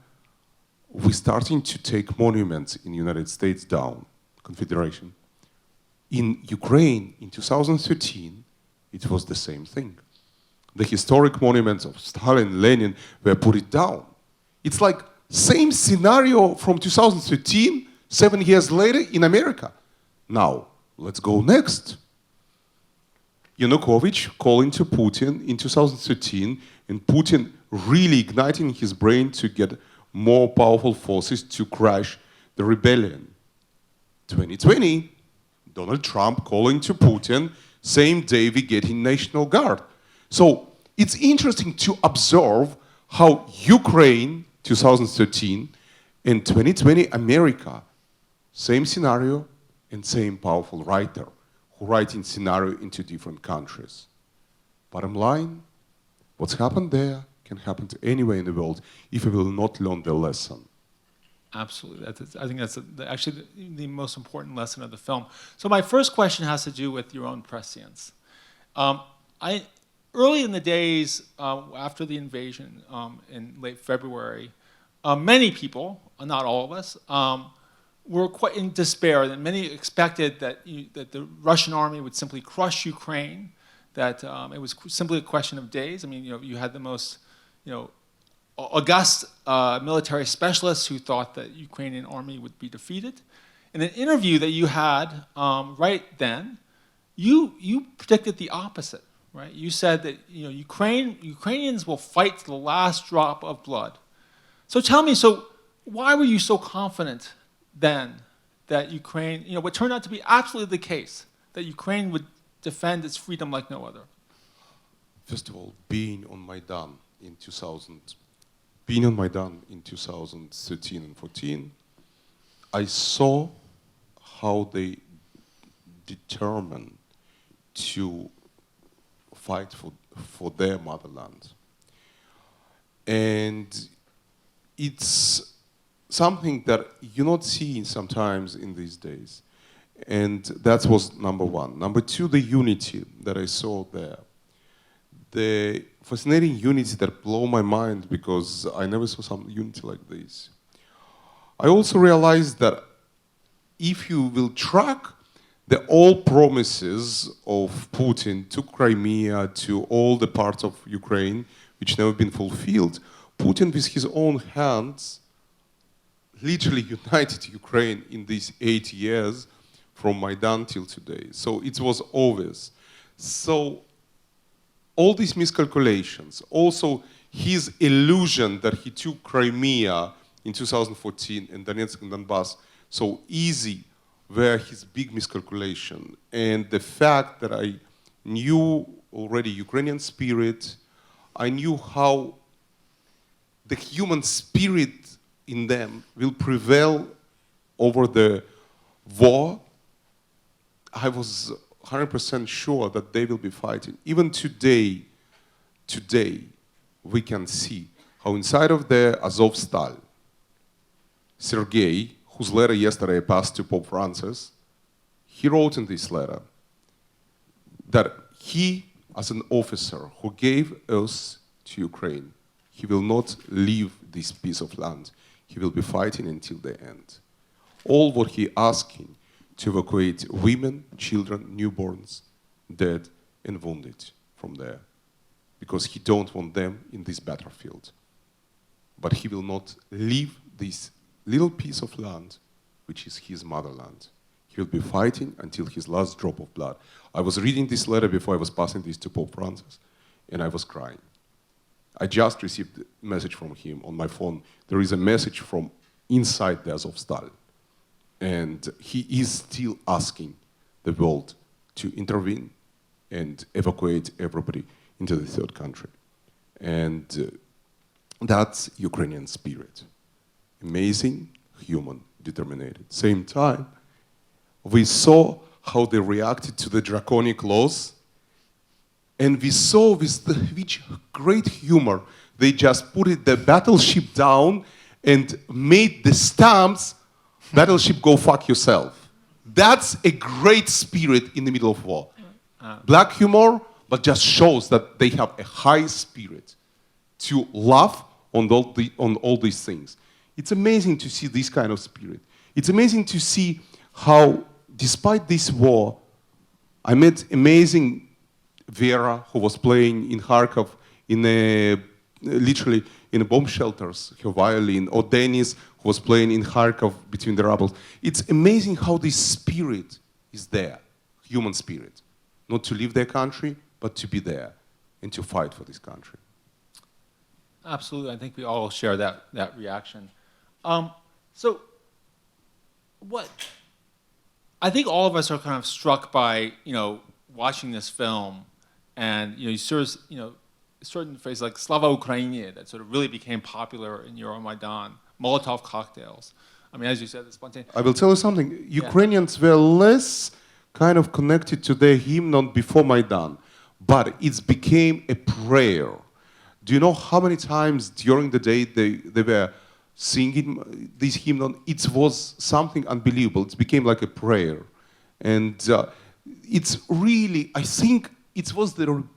we're starting to take monuments in the United States down, Confederation. In Ukraine, in 2013, it was the same thing. The historic monuments of Stalin, Lenin were put down. It's like same scenario from 2013, 7 years later in America. Now, let's go next. Yanukovych calling to Putin in 2013, and Putin really igniting his brain to get more powerful forces to crash the rebellion. 2020, Donald Trump calling to Putin, same day we get in National Guard. So it's interesting to observe how Ukraine, 2013, and 2020 America, same scenario and same powerful writer who writing scenario into different countries. Bottom line, what's happened there can happen to anywhere in the world if we will not learn the lesson. Absolutely. I think that's actually the most important lesson of the film. So my first question has to do with your own prescience. Early in the days after the invasion in late February, many people, not all of us, were quite in despair. That many expected that the Russian army would simply crush Ukraine, that it was simply a question of days. I mean, you had the most, august military specialists who thought that Ukrainian army would be defeated. In an interview that you had right then, you predicted the opposite, right? You said that Ukrainians will fight to the last drop of blood. So tell me, why were you so confident then that Ukraine, what turned out to be absolutely the case, that Ukraine would defend its freedom like no other? First of all, being on Maidan in 2013 and 14, I saw how they determined to fight for their motherland. And it's something that you not see sometimes in these days. And that was number one. Number two, the unity that I saw there. The fascinating unity that blew my mind because I never saw some unity like this. I also realized that if you will track the old promises of Putin to Crimea, to all the parts of Ukraine which never been fulfilled, Putin with his own hands literally united Ukraine in these 8 years from Maidan till today. So it was obvious. So all these miscalculations, also his illusion that he took Crimea in 2014 and Donetsk and Donbass so easy were his big miscalculation. And the fact that I knew already Ukrainian spirit, I knew how the human spirit in them will prevail over the war. I was 100% sure that they will be fighting. Even today, we can see how inside of the Azovstal, Sergei, whose letter yesterday I passed to Pope Francis, he wrote in this letter that he, as an officer who gave us to Ukraine, he will not leave this piece of land. He will be fighting until the end. All what he asking to evacuate women, children, newborns, dead and wounded from there, because he don't want them in this battlefield. But he will not leave this little piece of land, which is his motherland. He will be fighting until his last drop of blood. I was reading this letter before I was passing this to Pope Francis, and I was crying. I just received a message from him on my phone. There is a message from inside the Azovstal. And he is still asking the world to intervene and evacuate everybody into the third country. And that's Ukrainian spirit. Amazing, human, determined. Same time, we saw how they reacted to the draconic laws And we saw with which great humor they just put the battleship down and made the stamps, battleship go fuck yourself. That's a great spirit in the middle of war. Black humor, but just shows that they have a high spirit to laugh on all these things. It's amazing to see this kind of spirit. It's amazing to see how, despite this war, I met amazing Vera, who was playing in Kharkov literally in bomb shelters, her violin, or Denis, who was playing in Kharkov between the rubble. It's amazing how this spirit is there, human spirit. Not to leave their country, but to be there and to fight for this country. Absolutely, I think we all share that reaction. So, I think all of us are kind of struck by, watching this film, and you sort of, certain phrases like Slava Ukraini that sort of really became popular in Euromaidan, Molotov cocktails. I mean, as you said, the spontaneous. I will tell you something. Ukrainians were less kind of connected to their hymn before Maidan, but it became a prayer. Do you know how many times during the day they were singing this hymn? It was something unbelievable. It became like a prayer. And it's really, I think,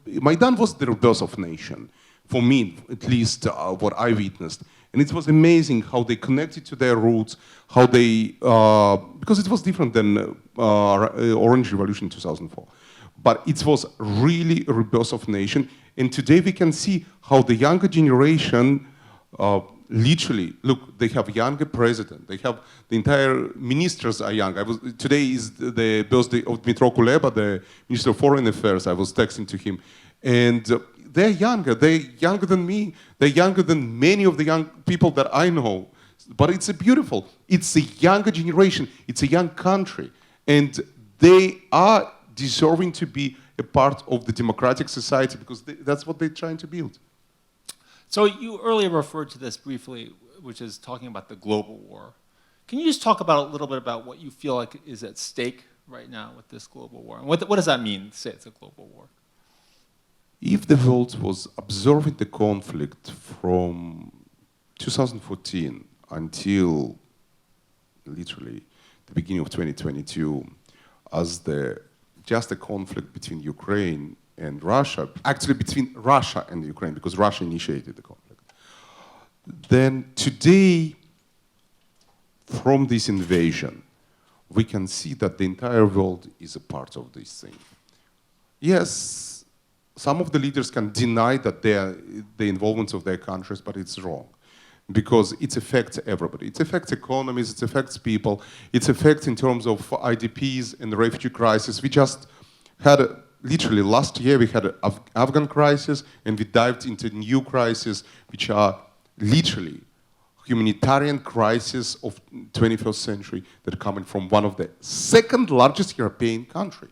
Maidan was the rebirth of nation, for me, at least what I witnessed. And it was amazing how they connected to their roots, how they, because it was different than Orange Revolution in 2004. But it was really a rebirth of nation. And today we can see how the younger generation literally, look, they have younger president. They have the entire ministers are young. Today is the birthday of Dmytro Kuleba, the Minister of Foreign Affairs. I was texting to him. And they're younger. They're younger than me. They're younger than many of the young people that I know. But it's beautiful. It's a younger generation. It's a young country. And they are deserving to be a part of the democratic society because that's what they're trying to build. So you earlier referred to this briefly, which is talking about the global war. Can you just talk about a little bit about what you feel like is at stake right now with this global war? And what does that mean, say it's a global war? If the world was observing the conflict from 2014 until literally the beginning of 2022 as just a conflict between Ukraine and Russia, actually between Russia and Ukraine, because Russia initiated the conflict, then today, from this invasion, we can see that the entire world is a part of this thing. Yes, some of the leaders can deny that the involvement of their countries, but it's wrong. Because it affects everybody. It affects economies, it affects people, it affects in terms of IDPs and the refugee crisis. We just had, literally last year, we had an Afghan crisis, and we dived into new crises, which are literally humanitarian crisis of 21st century that are coming from one of the second largest European country.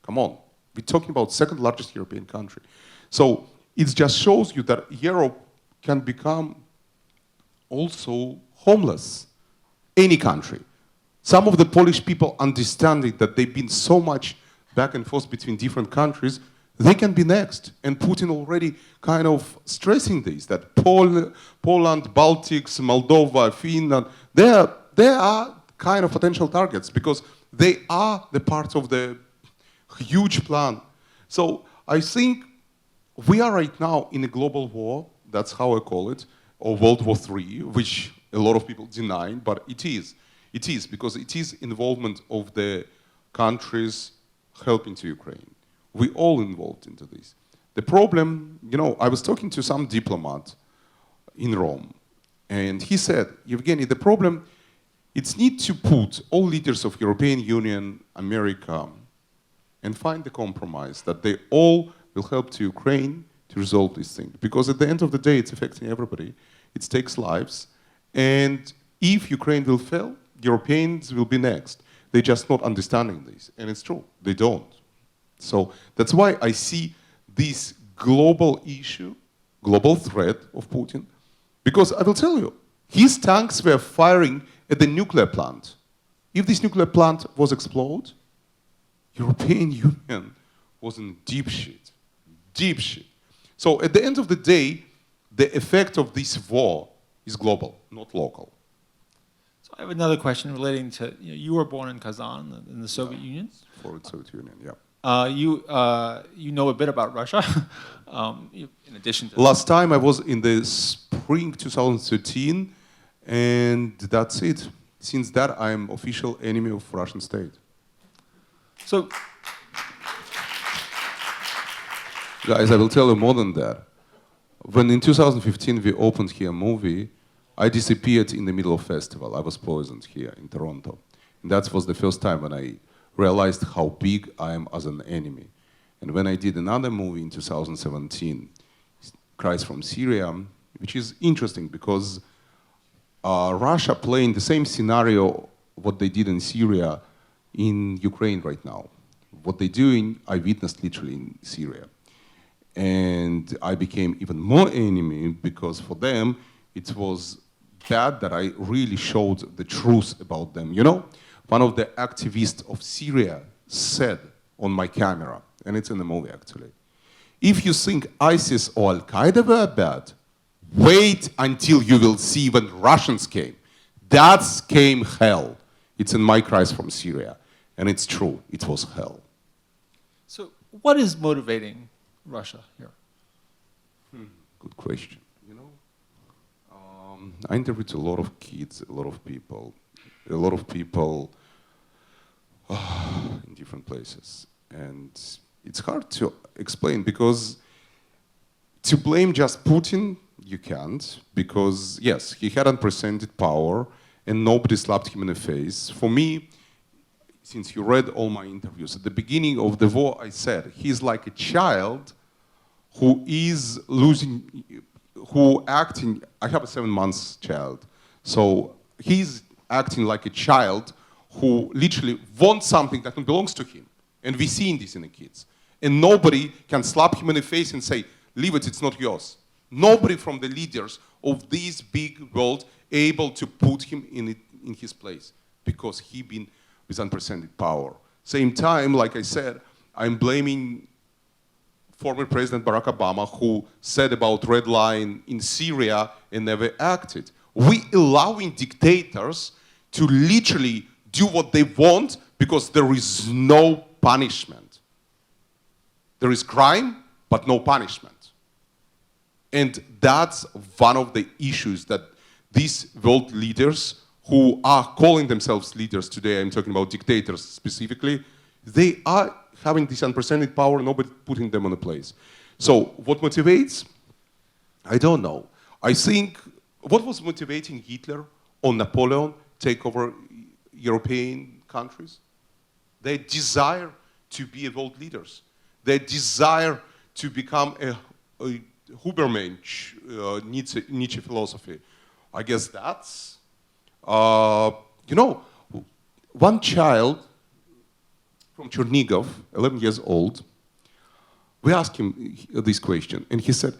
Come on, we're talking about second largest European country. So it just shows you that Europe can become also homeless, any country. Some of the Polish people understanding that they've been so much back and forth between different countries, they can be next. And Putin already kind of stressing this, that Poland, Baltics, Moldova, Finland, they are kind of potential targets because they are the part of the huge plan. So I think we are right now in a global war, that's how I call it, or World War III, which a lot of people deny, but it is. It is, because it is involvement of the countries helping to Ukraine. We all involved into this. The problem, I was talking to some diplomat in Rome, and he said, Evgeny, the problem, it's need to put all leaders of European Union, America, and find the compromise that they all will help to Ukraine to resolve this thing. Because at the end of the day, it's affecting everybody. It takes lives. And if Ukraine will fail, Europeans will be next. They're just not understanding this. And it's true, they don't. So that's why I see this global issue, global threat of Putin. Because I will tell you, his tanks were firing at the nuclear plant. If this nuclear plant was exploded, European Union was in deep shit, deep shit. So at the end of the day, the effect of this war is global, not local. So I have another question relating to, you were born in Kazan, in the Soviet Union. Former Soviet Union, yeah. You know a bit about Russia, in addition to... Last time I was in the spring 2013, and that's it. Since that, I'm official enemy of Russian state. So, guys, I will tell you more than that. When in 2015 we opened here a movie, I disappeared in the middle of festival. I was poisoned here in Toronto. And that was the first time when I realized how big I am as an enemy. And when I did another movie in 2017, Cries from Syria, which is interesting because Russia playing the same scenario what they did in Syria in Ukraine right now. What they're doing, I witnessed literally in Syria. And I became even more enemy because for them, it was bad that I really showed the truth about them. You know, one of the activists of Syria said on my camera, and it's in the movie actually, if you think ISIS or Al-Qaeda were bad, wait until you will see when Russians came. That's came hell. It's in my Cries from Syria. And it's true, it was hell. so what is motivating Russia here? Good question. You know, I interviewed a lot of kids, a lot of people in different places. And it's hard to explain because to blame just Putin, you can't, because yes, he had unprecedented power and nobody slapped him in the face. For me, since you read all my interviews, at the beginning of the war, I said, he's like a child who is losing, who acting, I have a 7 months child, so he's acting like a child who literally wants something that belongs to him. And we've seen this in the kids. And nobody can slap him in the face and say, leave it, it's not yours. Nobody from the leaders of this big world able to put him in his place because he been with unprecedented power. Same time, like I said, I'm blaming former President Barack Obama who said about red line in Syria and never acted. We allowing dictators to literally do what they want because there is no punishment. There is crime, but no punishment. And that's one of the issues that these world leaders who are calling themselves leaders today, I'm talking about dictators specifically, they are having this unprecedented power, nobody putting them on a place. So what motivates? I don't know. I think what was motivating Hitler or Napoleon take over European countries? Their desire to be world leaders. Their desire to become a Hubermensch, Nietzsche philosophy. I guess that's, you know, one child from Chernigov, 11 years old, we asked him this question, and he said,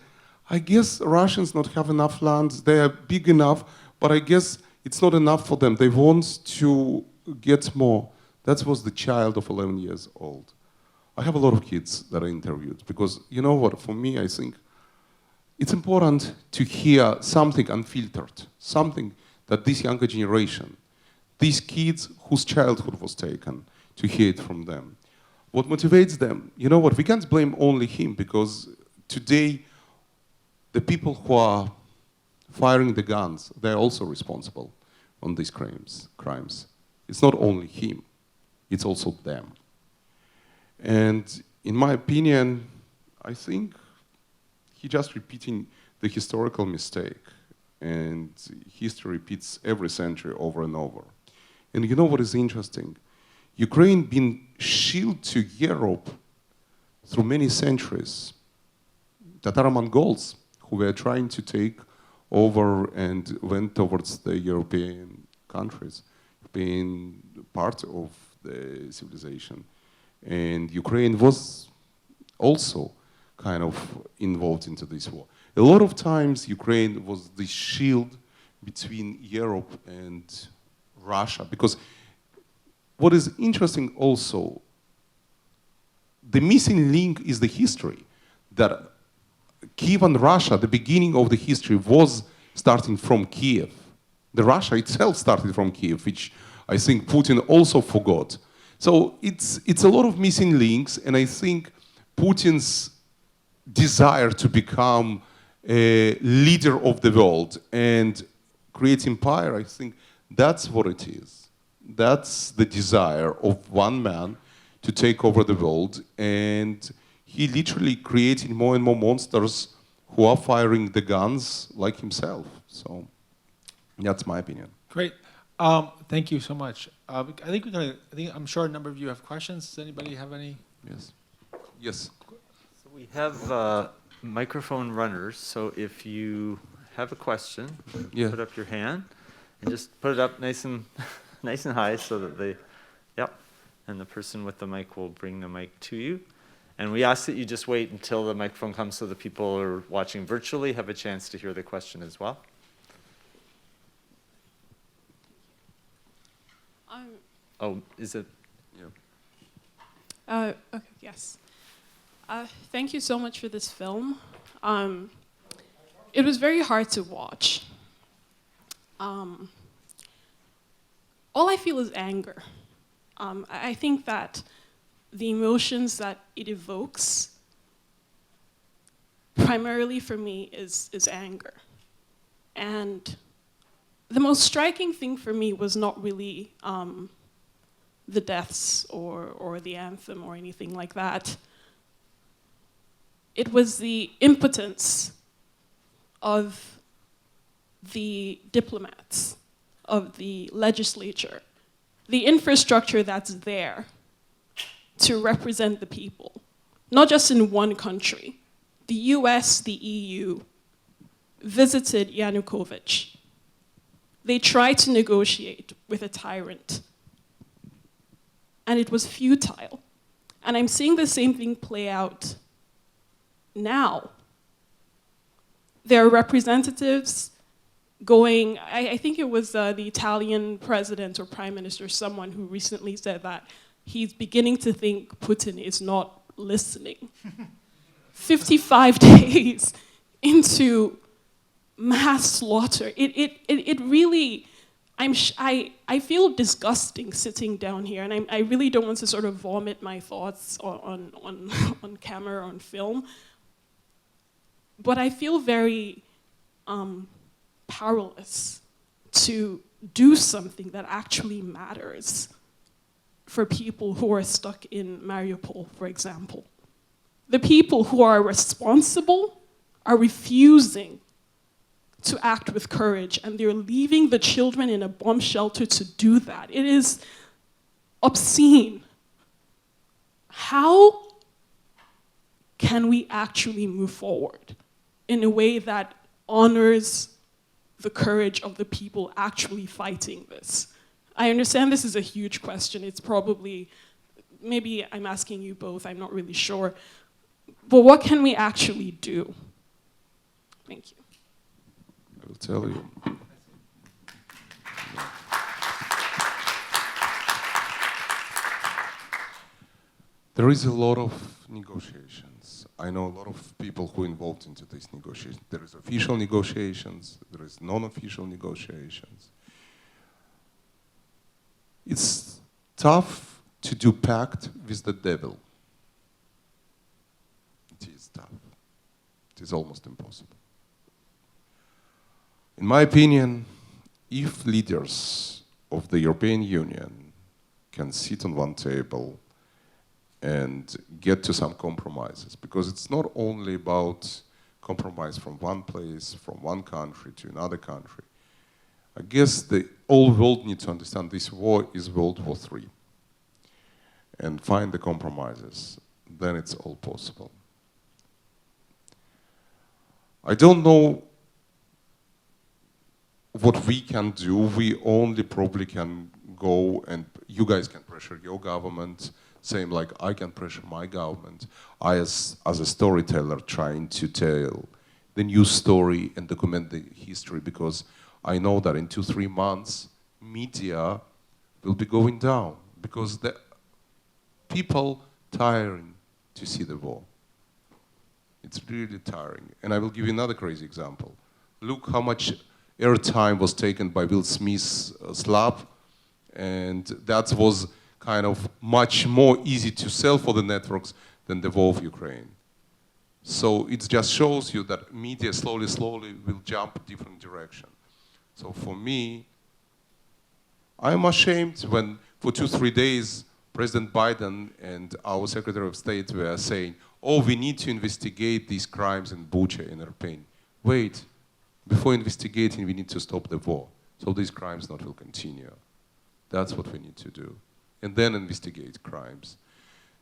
I guess Russians not have enough land, they are big enough, but I guess it's not enough for them. They want to get more. That was the child of 11 years old. I have a lot of kids that I interviewed, because you know what, for me, I think it's important to hear something unfiltered, something that this younger generation, these kids whose childhood was taken, to hear it from them. What motivates them? You know what, we can't blame only him, because today, the people who are firing the guns, they're also responsible on these crimes. It's not only him, it's also them. And in my opinion, I think he's just repeating the historical mistake. And history repeats every century over and over. And you know what is interesting? Ukraine been shielded to Europe through many centuries. Tatar-Mongols who were trying to take over and went towards the European countries, being part of the civilization. And Ukraine was also kind of involved into this war. A lot of times Ukraine was the shield between Europe and Russia, because what is interesting also, the missing link is the history. that Kiev and Russia, the beginning of the history was starting from Kiev. The Russia itself started from Kiev, which I think Putin also forgot. So it's a lot of missing links, and I think Putin's desire to become a leader of the world and create empire, I think that's what it is. That's the desire of one man to take over the world, and he literally created more and more monsters who are firing the guns like himself. So that's my opinion. Great. Thank you so much. I'm sure a number of you have questions. Does anybody have any? Yes. Yes. So we have microphone runners, so if you have a question, put up your hand and just put it up nice and nice and high so that and the person with the mic will bring the mic to you. And we ask that you just wait until the microphone comes so the people who are watching virtually have a chance to hear the question as well. Is it? Yeah. Okay, yes. Thank you so much for this film. It was very hard to watch. All I feel is anger. I think that the emotions that it evokes, primarily for me, is anger. And the most striking thing for me was not really the deaths or the anthem or anything like that. It was the impotence of the diplomats, of the legislature, the infrastructure that's there to represent the people, not just in one country. The US, the EU, visited Yanukovych. They tried to negotiate with a tyrant, and it was futile. And I'm seeing the same thing play out now. There are representatives going, I think it was the Italian president or prime minister, someone who recently said that he's beginning to think Putin is not listening. 55 days into mass slaughter. It really, I feel disgusting sitting down here, and I really don't want to sort of vomit my thoughts on camera, on film. But I feel very powerless to do something that actually matters for people who are stuck in Mariupol, for example. The people who are responsible are refusing to act with courage, and they're leaving the children in a bomb shelter to do that. It is obscene. How can we actually move forward in a way that honors the courage of the people actually fighting this? I understand this is a huge question. It's probably, maybe I'm asking you both, I'm not really sure. But what can we actually do? Thank you. I will tell you. There is a lot of negotiations. I know a lot of people who are involved into these negotiations. There is official negotiations, there is non-official negotiations. It's tough to do pact with the devil. It is tough. It is almost impossible. In my opinion, if leaders of the European Union can sit on one table and get to some compromises, because it's not only about compromise from one place, from one country to another country. I guess the whole world needs to understand this war is World War III and find the compromises. Then it's all possible. I don't know what we can do. We only probably can go, and you guys can pressure your government, same like I can pressure my government. I, as a storyteller, trying to tell the new story and document the history, because I know that in 2-3 months, media will be going down, because the people tiring to see the war. It's really tiring. And I will give you another crazy example. Look how much airtime was taken by Will Smith's slap, and that was kind of much more easy to sell for the networks than the war of Ukraine. So it just shows you that media slowly will jump different direction. So for me, I'm ashamed when for 2-3 days, President Biden and our Secretary of State were saying, oh, we need to investigate these crimes in Bucha and Irpin. Wait, before investigating, we need to stop the war. So these crimes not will continue. That's what we need to do. And then investigate crimes.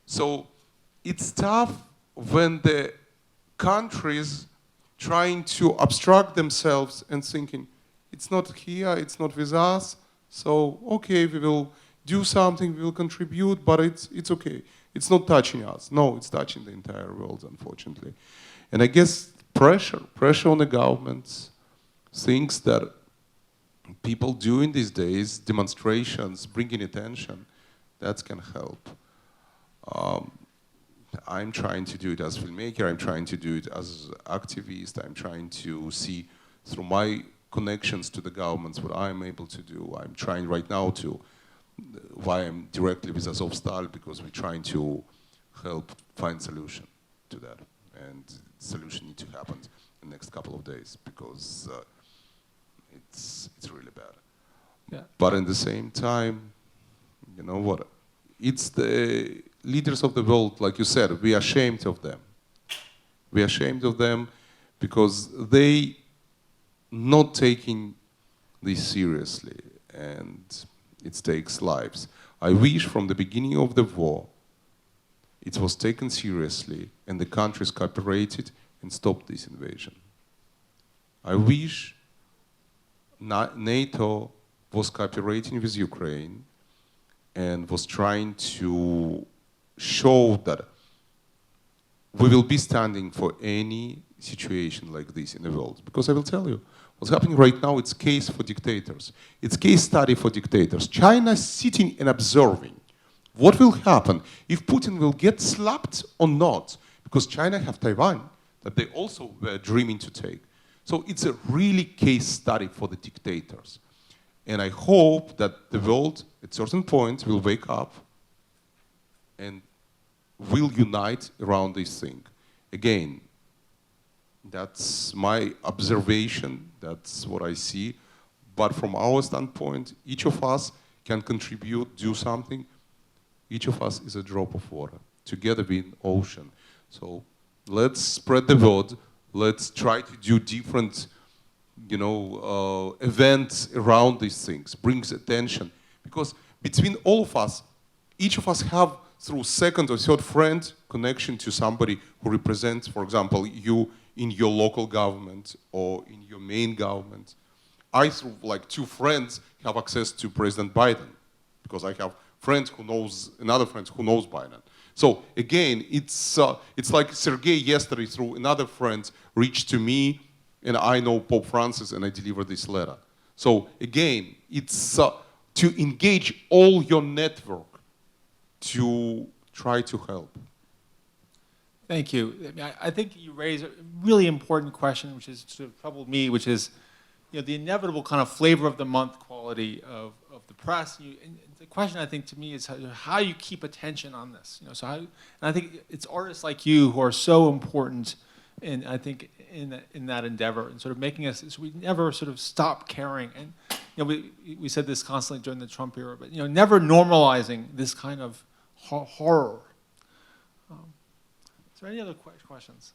So it's tough when the countries trying to abstract themselves and thinking, it's not here, it's not with us, so okay, we will do something, we will contribute, but it's okay. It's not touching us. No, it's touching the entire world, unfortunately. And I guess pressure on the governments, things that people do in these days, demonstrations, bringing attention, that can help. I'm trying to do it as filmmaker, I'm trying to do it as activist, I'm trying to see through my connections to the governments what I'm able to do. I'm trying right now to, why I'm directly with Azovstal, because we're trying to help find solution to that. And solution needs to happen in the next couple of days, because it's really bad. Yeah. But at the same time, you know what? It's the leaders of the world, like you said, we are ashamed of them. We are ashamed of them because they not taking this seriously, and it takes lives. I wish from the beginning of the war it was taken seriously and the countries cooperated and stopped this invasion. I wish NATO was cooperating with Ukraine and was trying to show that we will be standing for any situation like this in the world. Because I will tell you, what's happening right now, it's case for dictators. It's case study for dictators. China is sitting and observing what will happen if Putin will get slapped or not, because China have Taiwan that they also were dreaming to take. So it's a really case study for the dictators. And I hope that the world, at a certain point, will wake up and will unite around this thing. Again, that's my observation, that's what I see. But from our standpoint, each of us can contribute, do something. Each of us is a drop of water. Together we're an ocean. So let's spread the word. Let's try to do different, events around these things, brings attention. Because between all of us, each of us have, through second or third friend, connection to somebody who represents, for example, you in your local government or in your main government. I, through like 2 friends, have access to President Biden because I have friends who knows, another friend who knows Biden. So again, it's like Sergei yesterday through another friend reached to me, and I know Pope Francis, and I deliver this letter. So again, it's to engage all your network to try to help. Thank you. I think you raise a really important question, which has sort of troubled me, which is, the inevitable kind of flavor of the month quality of the press. And the question, I think, to me is how you keep attention on this. And I think it's artists like you who are so important, in that endeavor, and sort of making us so we never sort of stop caring. And we said this constantly during the Trump era, but never normalizing this kind of horror. Is there any other questions?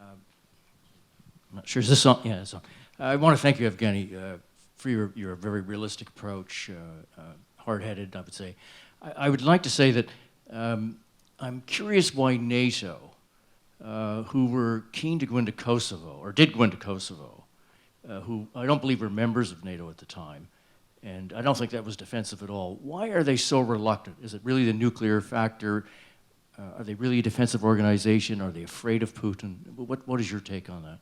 I'm not sure. Is this on? Yeah, it's on. I want to thank you, Evgeny, for your very realistic approach, hard-headed, I would say. I would like to say that I'm curious why NATO, who were keen to go into Kosovo, or did go into Kosovo, who I don't believe were members of NATO at the time, and I don't think that was defensive at all. Why are they so reluctant? Is it really the nuclear factor? Are they really a defensive organization? Are they afraid of Putin? What is your take on that?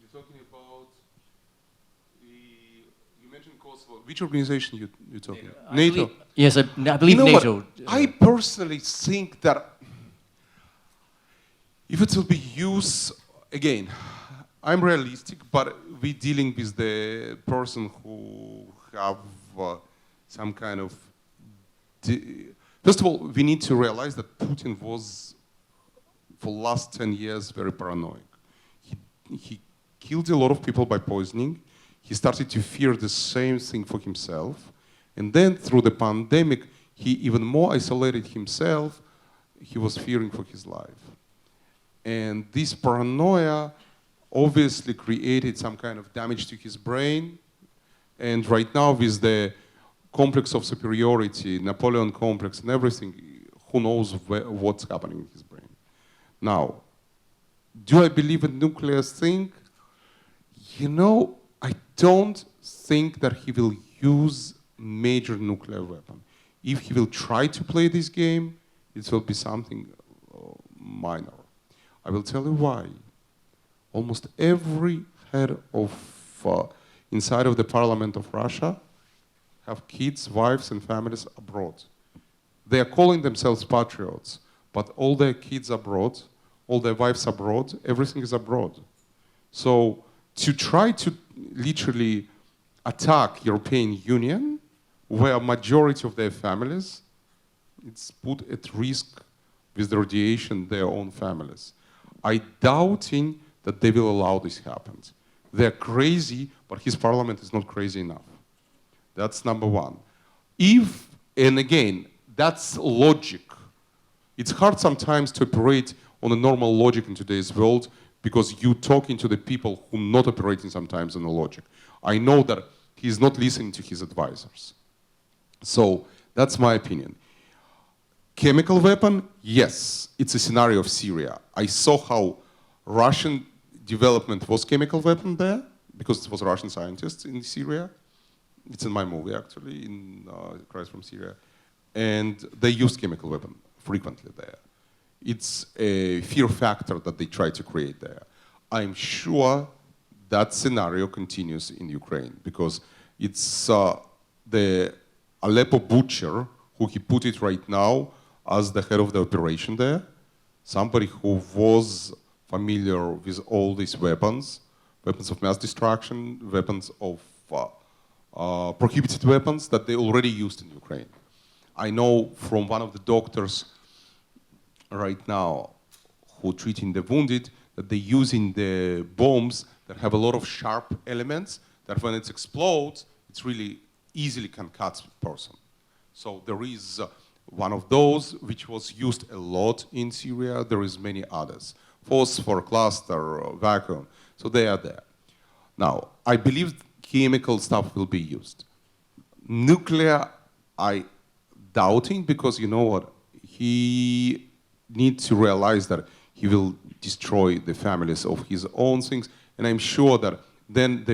You're talking about you mentioned Kosovo. Which organization you're talking about? NATO? Yes, I believe NATO I personally think that if it will be used, again, I'm realistic, but we're dealing with the person who have some kind of... First of all, we need to realize that Putin was, for the last 10 years, very paranoid. He killed a lot of people by poisoning. He started to fear the same thing for himself. And then through the pandemic, he even more isolated himself. He was fearing for his life. And this paranoia obviously created some kind of damage to his brain. And right now, with the complex of superiority, Napoleon complex and everything, who knows what's happening in his brain. Now, do I believe in nuclear thing? You know, I don't think that he will use major nuclear weapon. If he will try to play this game, it will be something minor. I will tell you why. Almost every head of inside of the parliament of Russia have kids, wives, and families abroad. They are calling themselves patriots, but all their kids abroad, all their wives abroad, everything is abroad. So to try to literally attack European Union, where majority of their families, it's put at risk with the radiation their own families. I doubting that they will allow this happen. They're crazy, but his parliament is not crazy enough. That's number one. If, and again, that's logic. It's hard sometimes to operate on a normal logic in today's world because you're talking to the people who are not operating sometimes on the logic. I know that he's not listening to his advisors. So that's my opinion. Chemical weapon, yes, it's a scenario of Syria. I saw how Russian development was chemical weapon there because it was Russian scientists in Syria. It's in my movie actually, in Cries from Syria. And they used chemical weapon frequently there. It's a fear factor that they try to create there. I'm sure that scenario continues in Ukraine because it's the Aleppo butcher who he put it right now as the head of the operation there, somebody who was familiar with all these weapons, weapons of mass destruction, weapons of prohibited weapons that they already used in Ukraine. I know from one of the doctors right now who treating the wounded that they're using the bombs that have a lot of sharp elements that when it explodes, it's really easily can cut a person. So there is one of those which was used a lot in Syria. There is many others. Phosphor, cluster, vacuum. So they are there. Now, I believe chemical stuff will be used. Nuclear, I doubting because you know what? He needs to realize that he will destroy the families of his own things. And I'm sure that then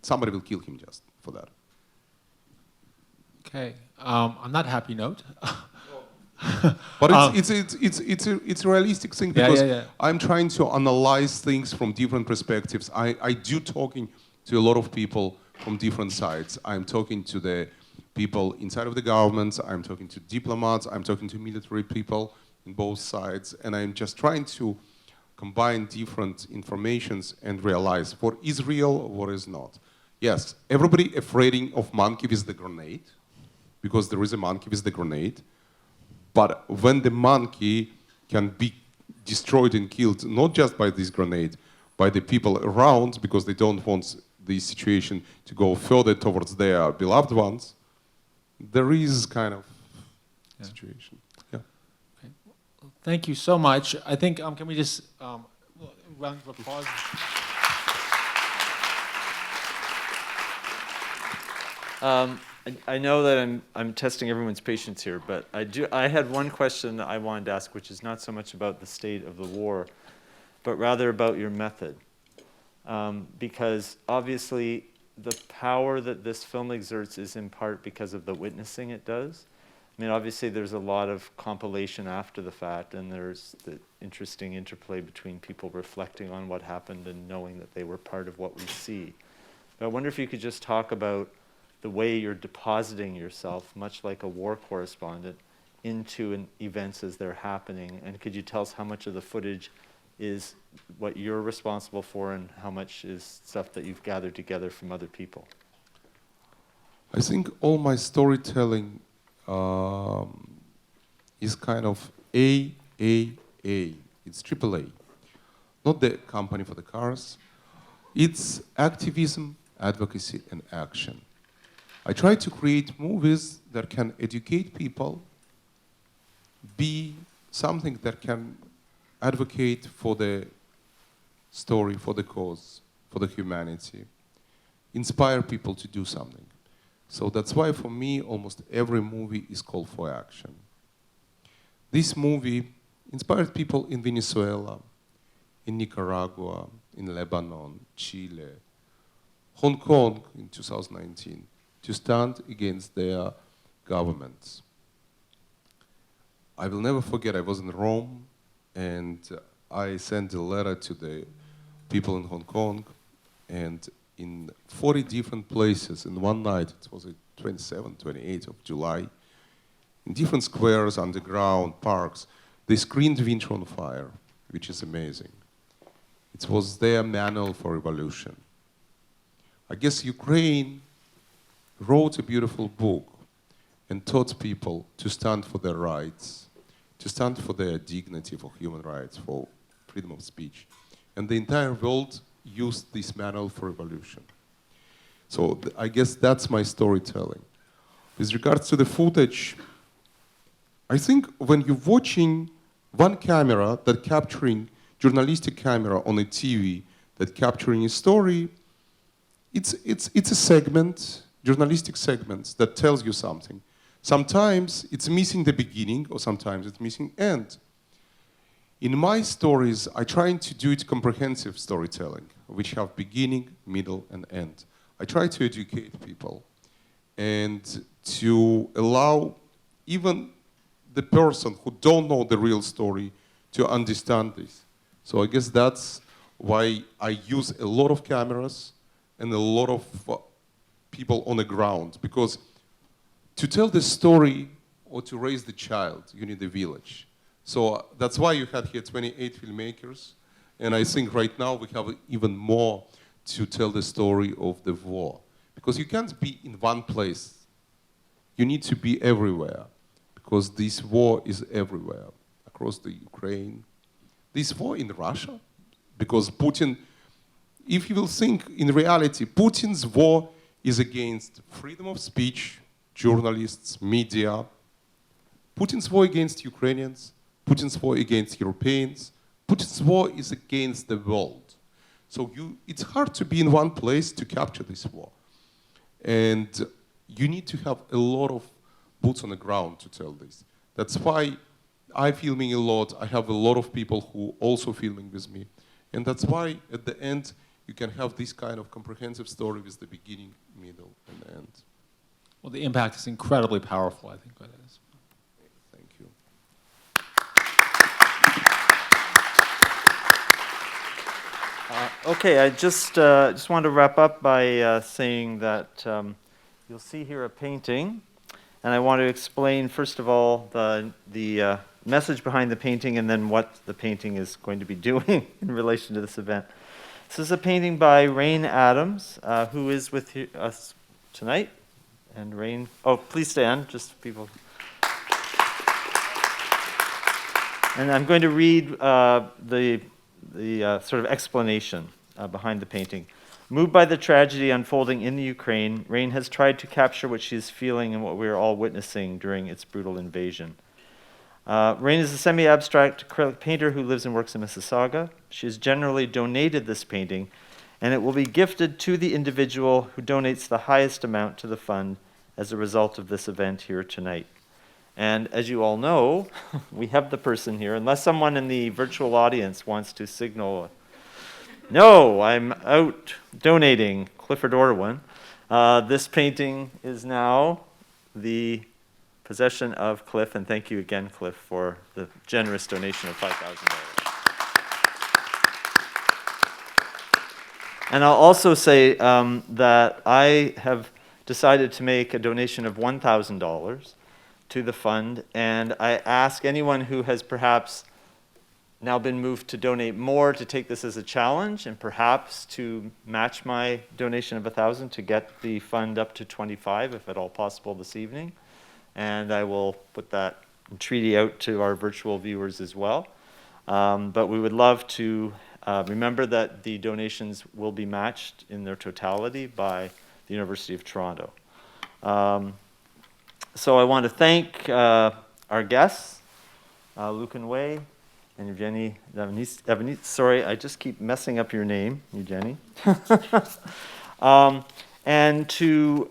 somebody will kill him just for that. Okay, on that happy note. But it's a realistic thing because I'm trying to analyze things from different perspectives. I do talking to a lot of people from different sides. I'm talking to the people inside of the government, I'm talking to diplomats, I'm talking to military people in both sides, and I'm just trying to combine different informations and realize what is real, what is not. Yes, everybody afraid of monkey with the grenade, because there is a monkey with the grenade, but when the monkey can be destroyed and killed, not just by this grenade, by the people around, because they don't want the situation to go further towards their beloved ones, there is kind of situation. Yeah. Okay. Well, thank you so much. I think, can we just round of applause? I know that I'm testing everyone's patience here, but I had one question that I wanted to ask, which is not so much about the state of the war, but rather about your method. Because obviously the power that this film exerts is in part because of the witnessing it does. I mean, obviously there's a lot of compilation after the fact, and there's the interesting interplay between people reflecting on what happened and knowing that they were part of what we see. But I wonder if you could just talk about the way you're depositing yourself, much like a war correspondent, into events as they're happening. And could you tell us how much of the footage is what you're responsible for and how much is stuff that you've gathered together from other people? I think all my storytelling is kind of AAA. It's AAA, not the company for the cars. It's activism, advocacy, and action. I try to create movies that can educate people, be something that can advocate for the story, for the cause, for the humanity, inspire people to do something. So that's why for me, almost every movie is call for action. This movie inspired people in Venezuela, in Nicaragua, in Lebanon, Chile, Hong Kong in 2019, to stand against their governments. I will never forget, I was in Rome, and I sent a letter to the people in Hong Kong, and in 40 different places in one night, it was the 27th, 28th of July, in different squares, underground, parks, they screened Winter on Fire, which is amazing. It was their manual for revolution. I guess Ukraine wrote a beautiful book and taught people to stand for their rights, to stand for their dignity, for human rights, for freedom of speech. And the entire world used this manual for revolution. So I guess that's my storytelling. With regards to the footage, I think when you're watching one camera that capturing, journalistic camera on a TV that capturing a story, it's a segment, journalistic segments that tells you something. Sometimes it's missing the beginning, or sometimes it's missing end. In my stories, I try to do it comprehensive storytelling, which have beginning, middle, and end. I try to educate people and to allow even the person who don't know the real story to understand this. So I guess that's why I use a lot of cameras and a lot of people on the ground, because to tell the story or to raise the child, you need a village. So that's why you had here 28 filmmakers, and I think right now we have even more to tell the story of the war. Because you can't be in one place. You need to be everywhere, because this war is everywhere, across the Ukraine. This war in Russia, because Putin, if you will think in reality, Putin's war is against freedom of speech, journalists, media. Putin's war against Ukrainians, Putin's war against Europeans, Putin's war is against the world. So it's hard to be in one place to capture this war. And you need to have a lot of boots on the ground to tell this. That's why I'm filming a lot. I have a lot of people who also filming with me. And that's why at the end, you can have this kind of comprehensive story with the beginning, middle, and end. Well, the impact is incredibly powerful, I think it is. Thank you. Okay, I just want to wrap up by saying that you'll see here a painting, and I want to explain first of all the message behind the painting and then what the painting is going to be doing in relation to this event. This is a painting by Rain Adams, who is with us tonight. And Rain, oh, please stand, just people. And I'm going to read the sort of explanation behind the painting. Moved by the tragedy unfolding in the Ukraine, Rain has tried to capture what she is feeling and what we are all witnessing during its brutal invasion. Rain is a semi-abstract acrylic painter who lives and works in Mississauga. She has generally donated this painting, and it will be gifted to the individual who donates the highest amount to the fund as a result of this event here tonight. And as you all know, we have the person here, unless someone in the virtual audience wants to signal, no, I'm out donating, Clifford Orwin. This painting is now the possession of Cliff, and thank you again, Cliff, for the generous donation of $5,000. And I'll also say that I have decided to make a donation of $1,000 to the fund, and I ask anyone who has perhaps now been moved to donate more to take this as a challenge and perhaps to match my donation of $1,000 to get the fund up to 25, if at all possible, this evening. And I will put that entreaty out to our virtual viewers as well. But we would love to remember that the donations will be matched in their totality by the University of Toronto. So I want to thank our guests, Lucan Way and Evgeny Afineevsky. Sorry, I just keep messing up your name, Evgeny. And to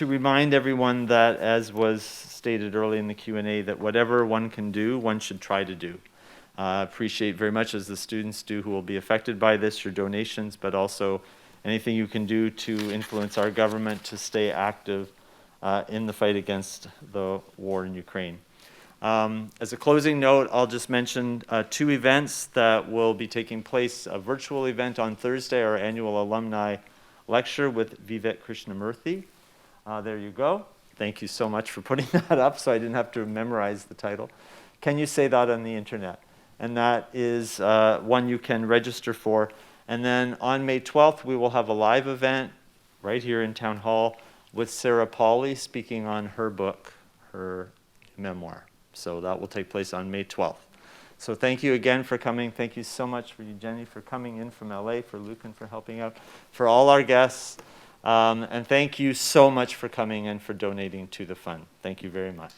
remind everyone that, as was stated early in the Q&A, that whatever one can do, one should try to do. Appreciate very much, as the students do who will be affected by this, your donations, but also anything you can do to influence our government to stay active in the fight against the war in Ukraine. As a closing note, I'll just mention 2 events that will be taking place. A virtual event on Thursday, our annual alumni lecture with Vivek Krishnamurthy. There you go. Thank you so much for putting that up so I didn't have to memorize the title. Can you say that on the internet? And that is one you can register for. And then on May 12th, we will have a live event right here in Town Hall with Sarah Pauly speaking on her book, her memoir. So that will take place on May 12th. So thank you again for coming. Thank you so much for Evgeny for coming in from LA, for Lucan for helping out, for all our guests. And thank you so much for coming and for donating to the fund. Thank you very much.